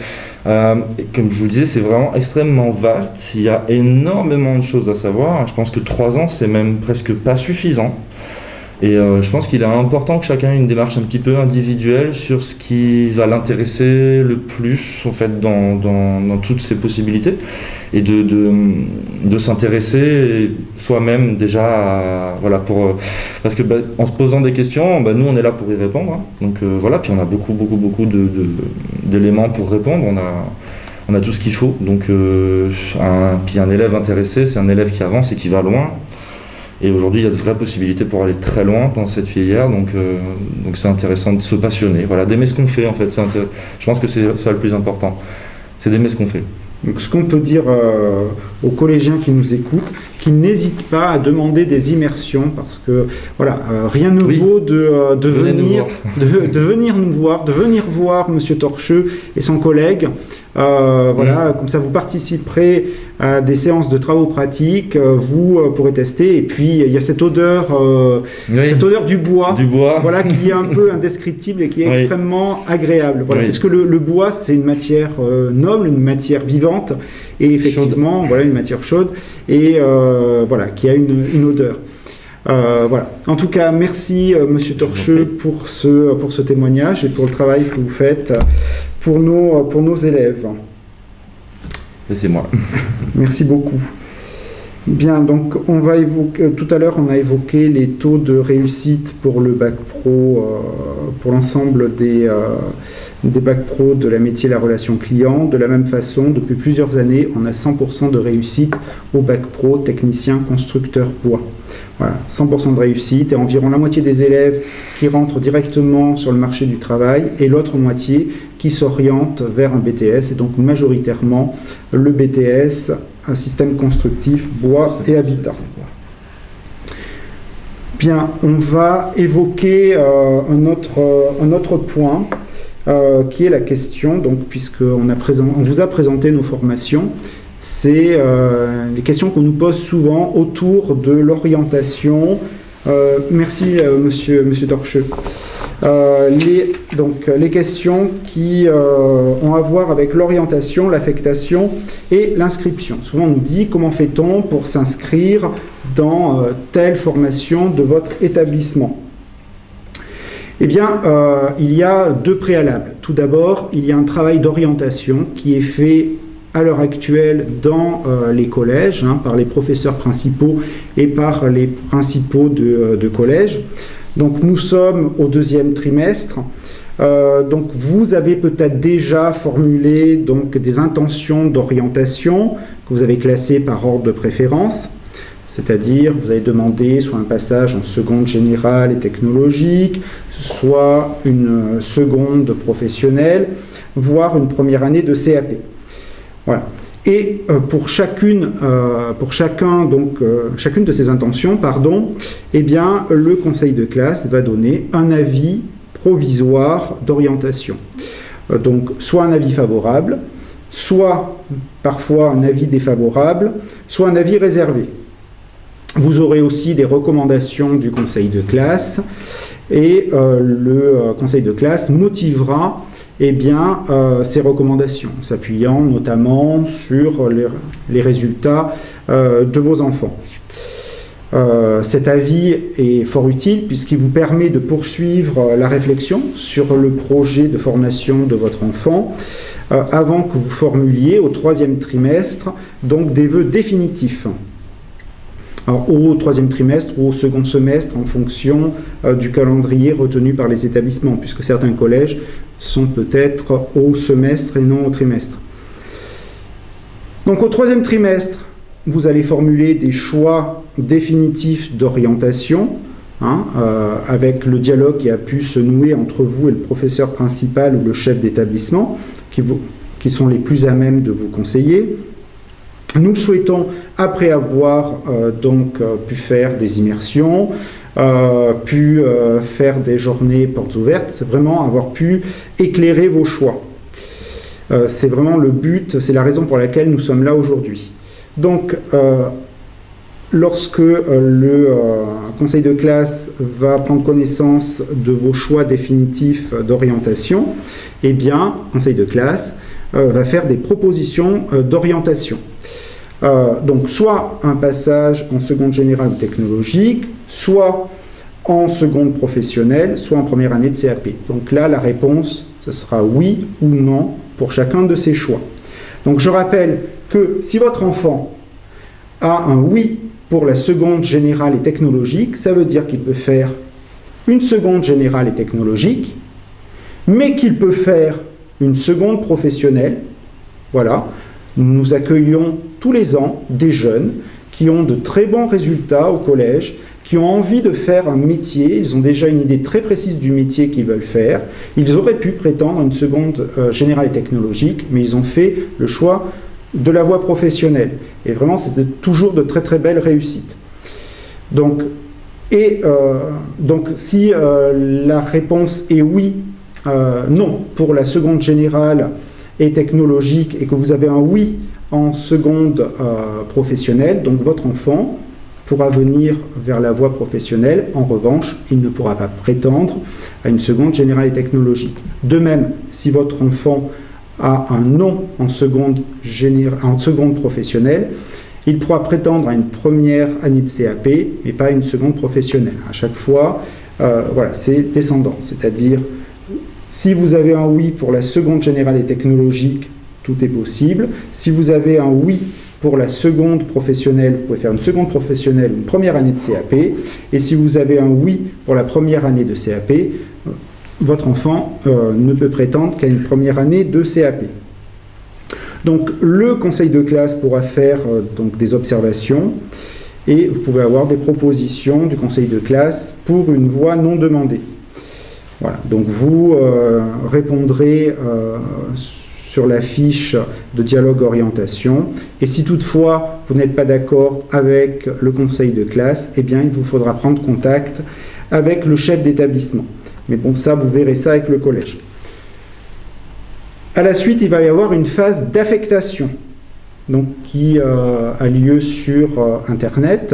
comme je vous le disais, c'est vraiment extrêmement vaste, il y a énormément de choses à savoir. Je pense que 3 ans, c'est même presque pas suffisant. Et je pense qu'il est important que chacun ait une démarche un petit peu individuelle sur ce qui va l'intéresser le plus, en fait, dans toutes ses possibilités, et de s'intéresser soi-même déjà, parce que en se posant des questions, nous on est là pour y répondre, donc voilà, puis on a beaucoup d'éléments pour répondre, on a tout ce qu'il faut, donc puis un élève intéressé, c'est un élève qui avance et qui va loin. Et aujourd'hui, il y a de vraies possibilités pour aller très loin dans cette filière, donc c'est intéressant de se passionner, d'aimer ce qu'on fait, en fait. Je pense que c'est ça le plus important, c'est d'aimer ce qu'on fait. Donc ce qu'on peut dire aux collégiens qui nous écoutent, qu'ils n'hésitent pas à demander des immersions, parce que rien ne vaut de venir nous voir, de venir voir Monsieur Torcheux et son collègue. Comme ça vous participerez à des séances de travaux pratiques, vous pourrez tester, et puis il y a cette odeur du bois, qui est un peu indescriptible et qui est extrêmement agréable. Parce que le bois, c'est une matière noble, une matière vivante, et effectivement, une matière chaude, et qui a une odeur. En tout cas, merci Monsieur Torcheux pour ce témoignage et pour le travail que vous faites pour nos élèves. Et c'est moi. Merci beaucoup. Bien, donc on va évoquer, tout à l'heure on a évoqué les taux de réussite pour le bac pro, pour l'ensemble des bacs pro de la métier la relation client. De la même façon, depuis plusieurs années, on a 100% de réussite au bac pro technicien constructeur bois. 100% de réussite, et environ la moitié des élèves qui rentrent directement sur le marché du travail et l'autre moitié qui s'oriente vers un BTS, et donc majoritairement le BTS, un système constructif bois et habitat. Bien, on va évoquer un autre point qui est la question, donc puisqu'on vous a présenté nos formations, c'est les questions qu'on nous pose souvent autour de l'orientation. Merci Monsieur Torcheux. Les questions qui ont à voir avec l'orientation, l'affectation et l'inscription. Souvent on nous dit comment fait-on pour s'inscrire dans telle formation de votre établissement. Eh bien, il y a 2 préalables. Tout d'abord, il y a un travail d'orientation qui est fait à l'heure actuelle dans les collèges, par les professeurs principaux et par les principaux de collège. Donc nous sommes au 2e trimestre. Donc vous avez peut-être déjà formulé des intentions d'orientation que vous avez classées par ordre de préférence. C'est-à-dire, vous avez demandé soit un passage en seconde générale et technologique, soit une seconde professionnelle, voire une première année de CAP. Voilà. Et pour chacune de ces intentions, eh bien, le conseil de classe va donner un avis provisoire d'orientation. Donc, soit un avis favorable, soit parfois un avis défavorable, soit un avis réservé. Vous aurez aussi des recommandations du conseil de classe et le conseil de classe motivera ces recommandations, s'appuyant notamment sur les résultats de vos enfants. Cet avis est fort utile puisqu'il vous permet de poursuivre la réflexion sur le projet de formation de votre enfant avant que vous formuliez au 3e trimestre donc des vœux définitifs. Alors, au 3e trimestre ou au 2e semestre en fonction du calendrier retenu par les établissements, puisque certains collèges sont peut-être au semestre et non au trimestre. Donc au 3e trimestre, vous allez formuler des choix définitifs d'orientation, avec le dialogue qui a pu se nouer entre vous et le professeur principal ou le chef d'établissement, qui sont les plus à même de vous conseiller. Nous le souhaitons après avoir pu faire des immersions, pu faire des journées portes ouvertes, c'est vraiment avoir pu éclairer vos choix. C'est vraiment le but, c'est la raison pour laquelle nous sommes là aujourd'hui. Donc, lorsque le conseil de classe va prendre connaissance de vos choix définitifs d'orientation, eh bien, le conseil de classe va faire des propositions d'orientation. Donc, soit un passage en seconde générale ou technologique, soit en seconde professionnelle, soit en première année de CAP. Donc là, la réponse, ce sera oui ou non pour chacun de ces choix. Donc, je rappelle que si votre enfant a un oui pour la seconde générale et technologique, ça veut dire qu'il peut faire une seconde générale et technologique, mais qu'il peut faire une seconde professionnelle. Voilà. Nous accueillons tous les ans des jeunes qui ont de très bons résultats au collège, qui ont envie de faire un métier, ils ont déjà une idée très précise du métier qu'ils veulent faire. Ils auraient pu prétendre à une seconde générale et technologique, mais ils ont fait le choix de la voie professionnelle. Et vraiment, c'était toujours de très très belles réussites. Donc, si la réponse est oui, non, pour la seconde générale et technologique, et que vous avez un oui en seconde professionnelle, donc votre enfant pourra venir vers la voie professionnelle. En revanche, il ne pourra pas prétendre à une seconde générale et technologique. De même, si votre enfant a un non en seconde professionnelle, il pourra prétendre à une première année de CAP, mais pas à une seconde professionnelle. À chaque fois, voilà, c'est descendant, c'est-à-dire si vous avez un oui pour la seconde générale et technologique, tout est possible. Si vous avez un oui pour la seconde professionnelle, vous pouvez faire une seconde professionnelle ou une première année de CAP. Et si vous avez un oui pour la première année de CAP, votre enfant ne peut prétendre qu'à une première année de CAP. Donc le conseil de classe pourra faire des observations et vous pouvez avoir des propositions du conseil de classe pour une voie non demandée. Voilà, donc vous répondrez sur la fiche de dialogue orientation, et si toutefois vous n'êtes pas d'accord avec le conseil de classe, eh bien il vous faudra prendre contact avec le chef d'établissement. Mais bon, ça, vous verrez ça avec le collège. À la suite, il va y avoir une phase d'affectation, donc qui a lieu sur Internet.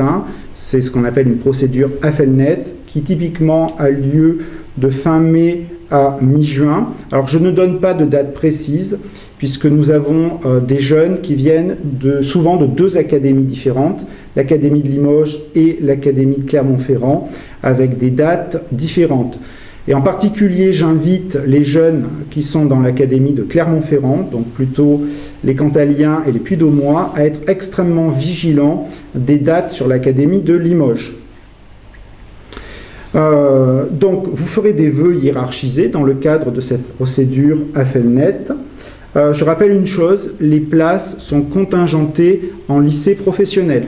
C'est ce qu'on appelle une procédure AFELNET, qui typiquement a lieu de fin mai à mi-juin. Alors je ne donne pas de date précise, puisque nous avons des jeunes qui viennent souvent de deux académies différentes, l'Académie de Limoges et l'Académie de Clermont-Ferrand, avec des dates différentes. Et en particulier, j'invite les jeunes qui sont dans l'Académie de Clermont-Ferrand, donc plutôt les Cantaliens et les Puy-d'Aumois, à être extrêmement vigilants des dates sur l'Académie de Limoges. Donc, vous ferez des vœux hiérarchisés dans le cadre de cette procédure AFELNET. Je rappelle une chose, les places sont contingentées en lycée professionnel.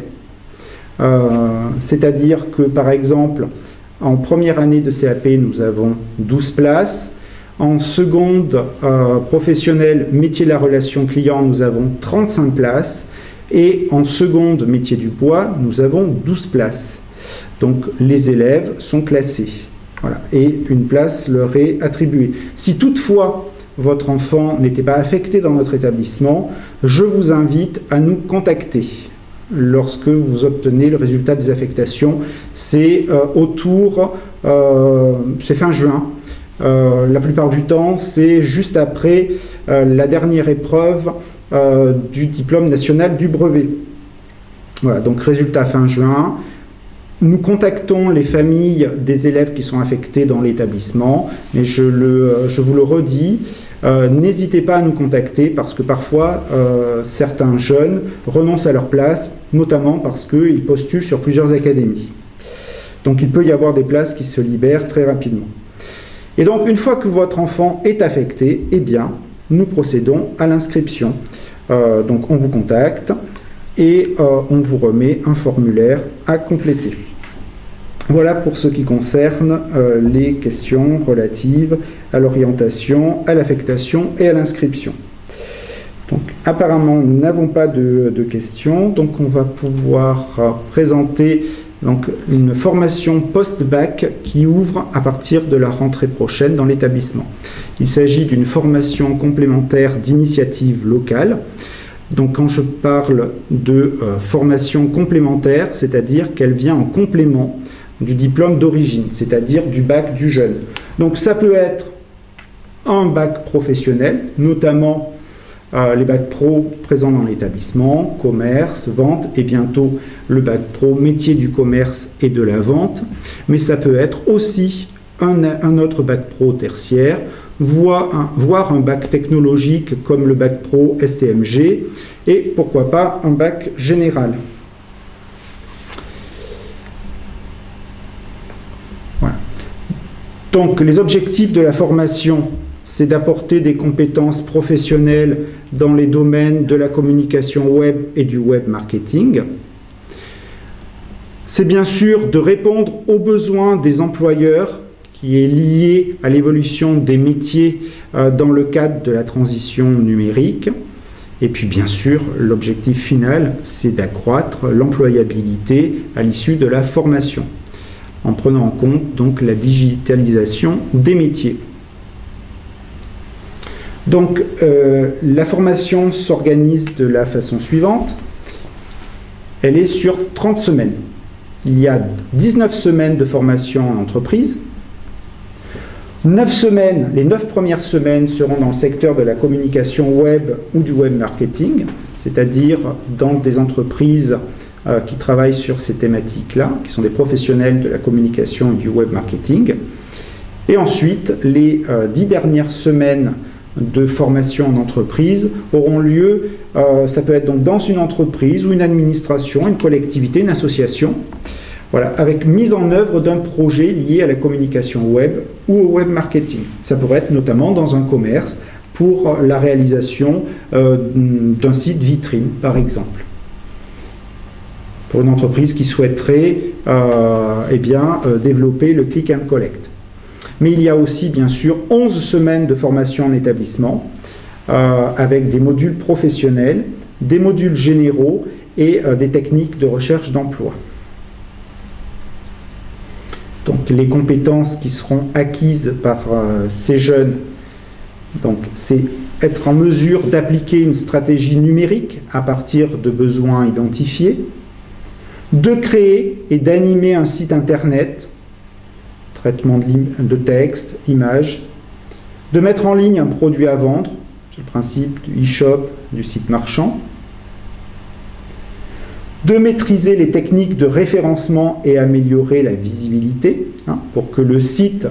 C'est-à-dire que, par exemple, en première année de CAP, nous avons 12 places. En seconde professionnelle métier de la relation client, nous avons 35 places. Et en seconde métier du bois, nous avons 12 places. Donc les élèves sont classés. Voilà. Et une place leur est attribuée. Si toutefois votre enfant n'était pas affecté dans notre établissement, je vous invite à nous contacter lorsque vous obtenez le résultat des affectations. C'est c'est fin juin. La plupart du temps, c'est juste après la dernière épreuve du diplôme national du brevet. Voilà, donc résultat fin juin. Nous contactons les familles des élèves qui sont affectés dans l'établissement, mais je vous le redis, n'hésitez pas à nous contacter parce que parfois certains jeunes renoncent à leur place, notamment parce qu'ils postulent sur plusieurs académies. Donc il peut y avoir des places qui se libèrent très rapidement. Et donc une fois que votre enfant est affecté, eh bien, nous procédons à l'inscription. Donc on vous contacte et on vous remet un formulaire à compléter. Voilà pour ce qui concerne les questions relatives à l'orientation, à l'affectation et à l'inscription. Donc apparemment nous n'avons pas de questions, donc on va pouvoir présenter donc, une formation post-bac qui ouvre à partir de la rentrée prochaine dans l'établissement. Il s'agit d'une formation complémentaire d'initiative locale. Donc quand je parle de formation complémentaire, c'est-à-dire qu'elle vient en complément du diplôme d'origine, c'est-à-dire du bac du jeune. Donc ça peut être un bac professionnel, notamment les bacs pro présents dans l'établissement, commerce, vente, et bientôt le bac pro métier du commerce et de la vente. Mais ça peut être aussi un autre bac pro tertiaire, voire un bac technologique comme le bac pro STMG, et pourquoi pas un bac général. Voilà. Donc les objectifs de la formation, c'est d'apporter des compétences professionnelles dans les domaines de la communication web et du web marketing. C'est bien sûr de répondre aux besoins des employeurs qui est lié à l'évolution des métiers dans le cadre de la transition numérique. Et puis bien sûr, l'objectif final, c'est d'accroître l'employabilité à l'issue de la formation, en prenant en compte donc la digitalisation des métiers. Donc la formation s'organise de la façon suivante. Elle est sur 30 semaines. Il y a 19 semaines de formation en entreprise. 9 semaines, les 9 premières semaines seront dans le secteur de la communication web ou du web marketing, c'est-à-dire dans des entreprises qui travaillent sur ces thématiques-là, qui sont des professionnels de la communication et du web marketing. Et ensuite, les 10 dernières semaines de formation en entreprise auront lieu, ça peut être donc dans une entreprise ou une administration, une collectivité, une association, voilà, avec mise en œuvre d'un projet lié à la communication web ou au web marketing. Ça pourrait être notamment dans un commerce pour la réalisation d'un site vitrine, par exemple. Pour une entreprise qui souhaiterait développer le click and collect. Mais il y a aussi, bien sûr, 11 semaines de formation en établissement avec des modules professionnels, des modules généraux et des techniques de recherche d'emploi. Donc les compétences qui seront acquises par ces jeunes, c'est être en mesure d'appliquer une stratégie numérique à partir de besoins identifiés, de créer et d'animer un site internet, traitement de texte, images, de mettre en ligne un produit à vendre, c'est le principe du e-shop, du site marchand, de maîtriser les techniques de référencement et améliorer la visibilité, pour que le site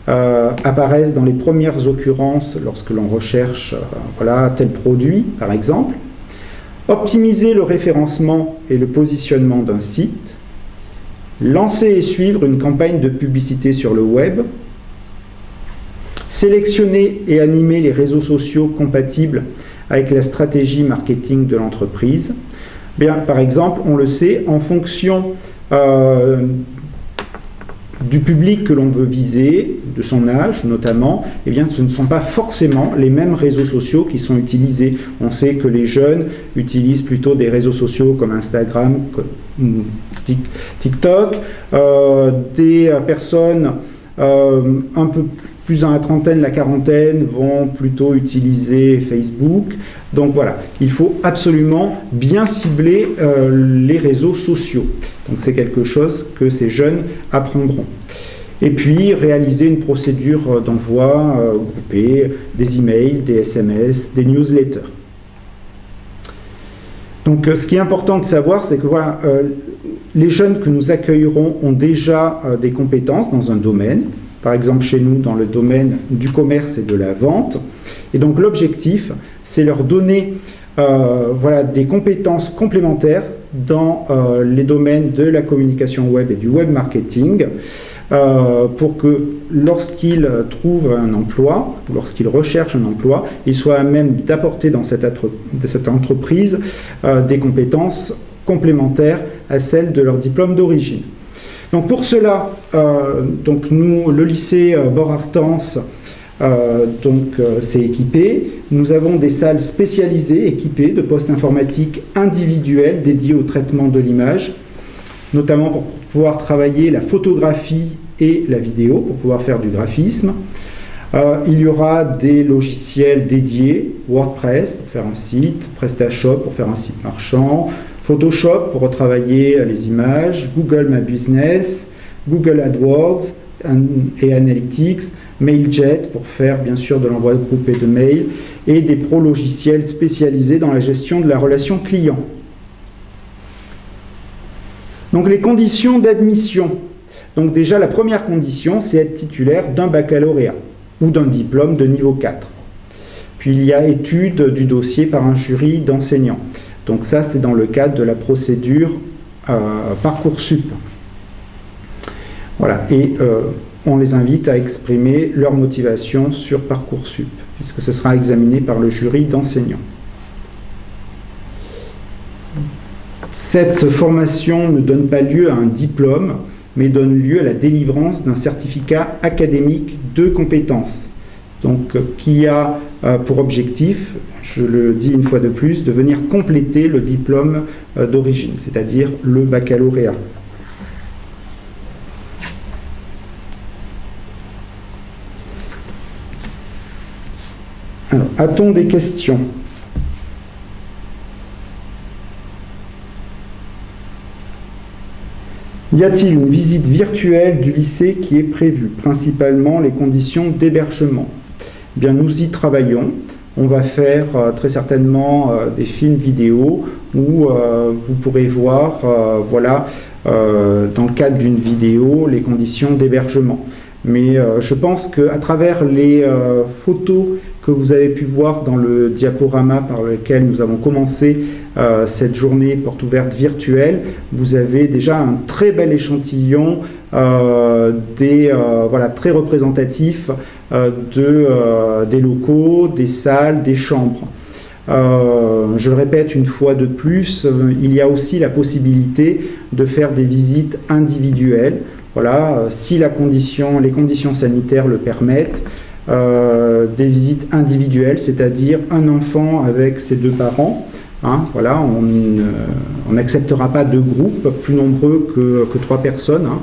apparaisse dans les premières occurrences lorsque l'on recherche voilà, tel produit, par exemple, optimiser le référencement et le positionnement d'un site, lancer et suivre une campagne de publicité sur le web, sélectionner et animer les réseaux sociaux compatibles avec la stratégie marketing de l'entreprise. Bien, par exemple, on le sait, en fonction du public que l'on veut viser, de son âge notamment, eh bien, ce ne sont pas forcément les mêmes réseaux sociaux qui sont utilisés. On sait que les jeunes utilisent plutôt des réseaux sociaux comme Instagram, comme TikTok, des personnes un peu plus dans la trentaine, la quarantaine vont plutôt utiliser Facebook. Donc voilà, il faut absolument bien cibler les réseaux sociaux. Donc c'est quelque chose que ces jeunes apprendront. Et puis réaliser une procédure d'envoi groupée, des emails, des SMS, des newsletters. Donc ce qui est important de savoir, c'est que voilà, les jeunes que nous accueillerons ont déjà des compétences dans un domaine. Par exemple, chez nous, dans le domaine du commerce et de la vente. Et donc, l'objectif, c'est leur donner voilà, des compétences complémentaires dans les domaines de la communication web et du web marketing pour que lorsqu'ils trouvent un emploi, lorsqu'ils recherchent un emploi, ils soient à même d'apporter dans cette entreprise des compétences complémentaires à celles de leur diplôme d'origine. Donc pour cela, donc nous, le lycée Bort-Hartense s'est équipé. Nous avons des salles spécialisées équipées de postes informatiques individuels dédiés au traitement de l'image, notamment pour pouvoir travailler la photographie et la vidéo, pour pouvoir faire du graphisme. Il y aura des logiciels dédiés, WordPress pour faire un site, PrestaShop pour faire un site marchand, Photoshop pour retravailler les images, Google My Business, Google AdWords et Analytics, MailJet pour faire bien sûr de l'envoi groupé de mails et des pro-logiciels spécialisés dans la gestion de la relation client. Donc les conditions d'admission. Donc déjà la première condition, c'est être titulaire d'un baccalauréat ou d'un diplôme de niveau 4. Puis il y a étude du dossier par un jury d'enseignants. Donc ça, c'est dans le cadre de la procédure Parcoursup. Voilà, et on les invite à exprimer leur motivation sur Parcoursup, puisque ce sera examiné par le jury d'enseignants. Cette formation ne donne pas lieu à un diplôme, mais donne lieu à la délivrance d'un certificat académique de compétences. Donc, qui a pour objectif, je le dis une fois de plus, de venir compléter le diplôme d'origine, c'est-à-dire le baccalauréat. Alors, a-t-on des questions ? Y a-t-il une visite virtuelle du lycée qui est prévue, principalement les conditions d'hébergement ? Eh bien, nous y travaillons. On va faire très certainement des films vidéo où vous pourrez voir, voilà, dans le cadre d'une vidéo, les conditions d'hébergement. Mais je pense qu'à travers les photos que vous avez pu voir dans le diaporama par lequel nous avons commencé cette journée porte ouverte virtuelle, vous avez déjà un très bel échantillon voilà, très représentatif des locaux, des salles, des chambres. Je le répète une fois de plus, il y a aussi la possibilité de faire des visites individuelles. Voilà, si les conditions sanitaires le permettent, des visites individuelles, c'est-à-dire un enfant avec ses deux parents. Hein, voilà, on n'acceptera pas de groupe plus nombreux que 3 personnes. Hein.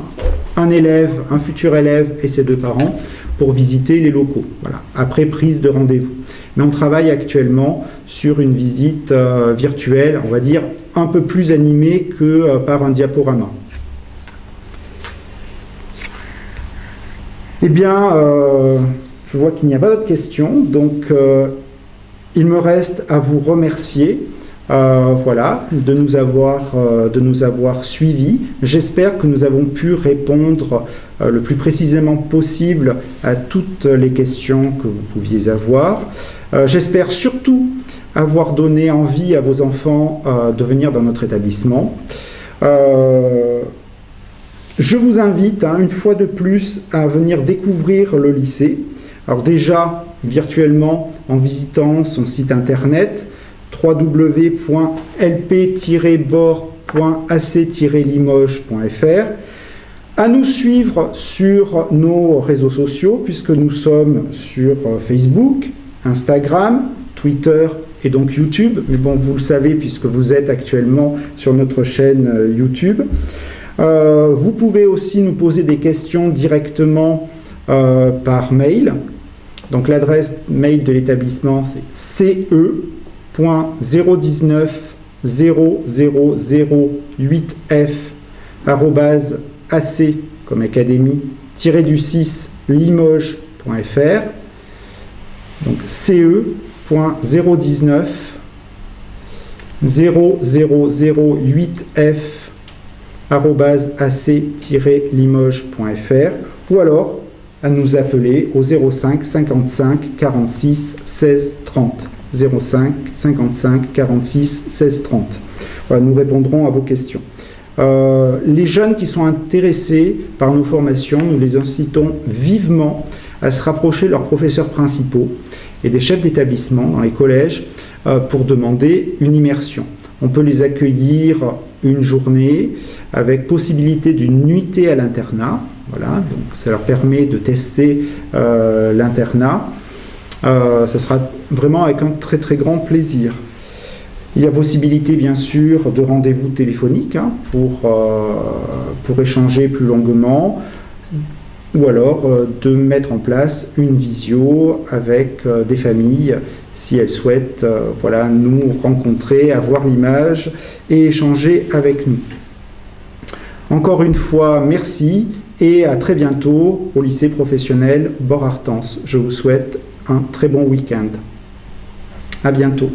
Un élève, un futur élève et ses deux parents pour visiter les locaux. Voilà, après prise de rendez-vous. Mais on travaille actuellement sur une visite virtuelle, on va dire, un peu plus animée que par un diaporama. Eh bien, je vois qu'il n'y a pas d'autres questions, donc il me reste à vous remercier voilà, de nous avoir suivis. J'espère que nous avons pu répondre le plus précisément possible à toutes les questions que vous pouviez avoir. J'espère surtout avoir donné envie à vos enfants de venir dans notre établissement. Je vous invite, une fois de plus, à venir découvrir le lycée. Alors déjà, virtuellement, en visitant son site internet www.lp-bord.ac-limoges.fr. À nous suivre sur nos réseaux sociaux, puisque nous sommes sur Facebook, Instagram, Twitter et donc YouTube. Mais bon, vous le savez puisque vous êtes actuellement sur notre chaîne YouTube. Vous pouvez aussi nous poser des questions directement par mail. Donc l'adresse mail de l'établissement c'est ce.190008f@ac comme académie -du6 limoges.fr. Donc ce.190008f@ac-limoges.fr ou alors à nous appeler au 05 55 46 16 30. 05 55 46 16 30. Voilà, nous répondrons à vos questions. Les jeunes qui sont intéressés par nos formations, nous les incitons vivement à se rapprocher de leurs professeurs principaux et des chefs d'établissement dans les collèges pour demander une immersion. On peut les accueillir une journée avec possibilité d'une nuitée à l'internat. Voilà, donc ça leur permet de tester l'internat. Ça sera vraiment avec un très très grand plaisir. Il y a possibilité bien sûr de rendez-vous téléphoniques pour échanger plus longuement ou alors de mettre en place une visio avec des familles si elles souhaitent voilà, nous rencontrer, avoir l'image et échanger avec nous. Encore une fois, merci et à très bientôt au lycée professionnel Bord-Artens. Je vous souhaite un très bon week-end. À bientôt.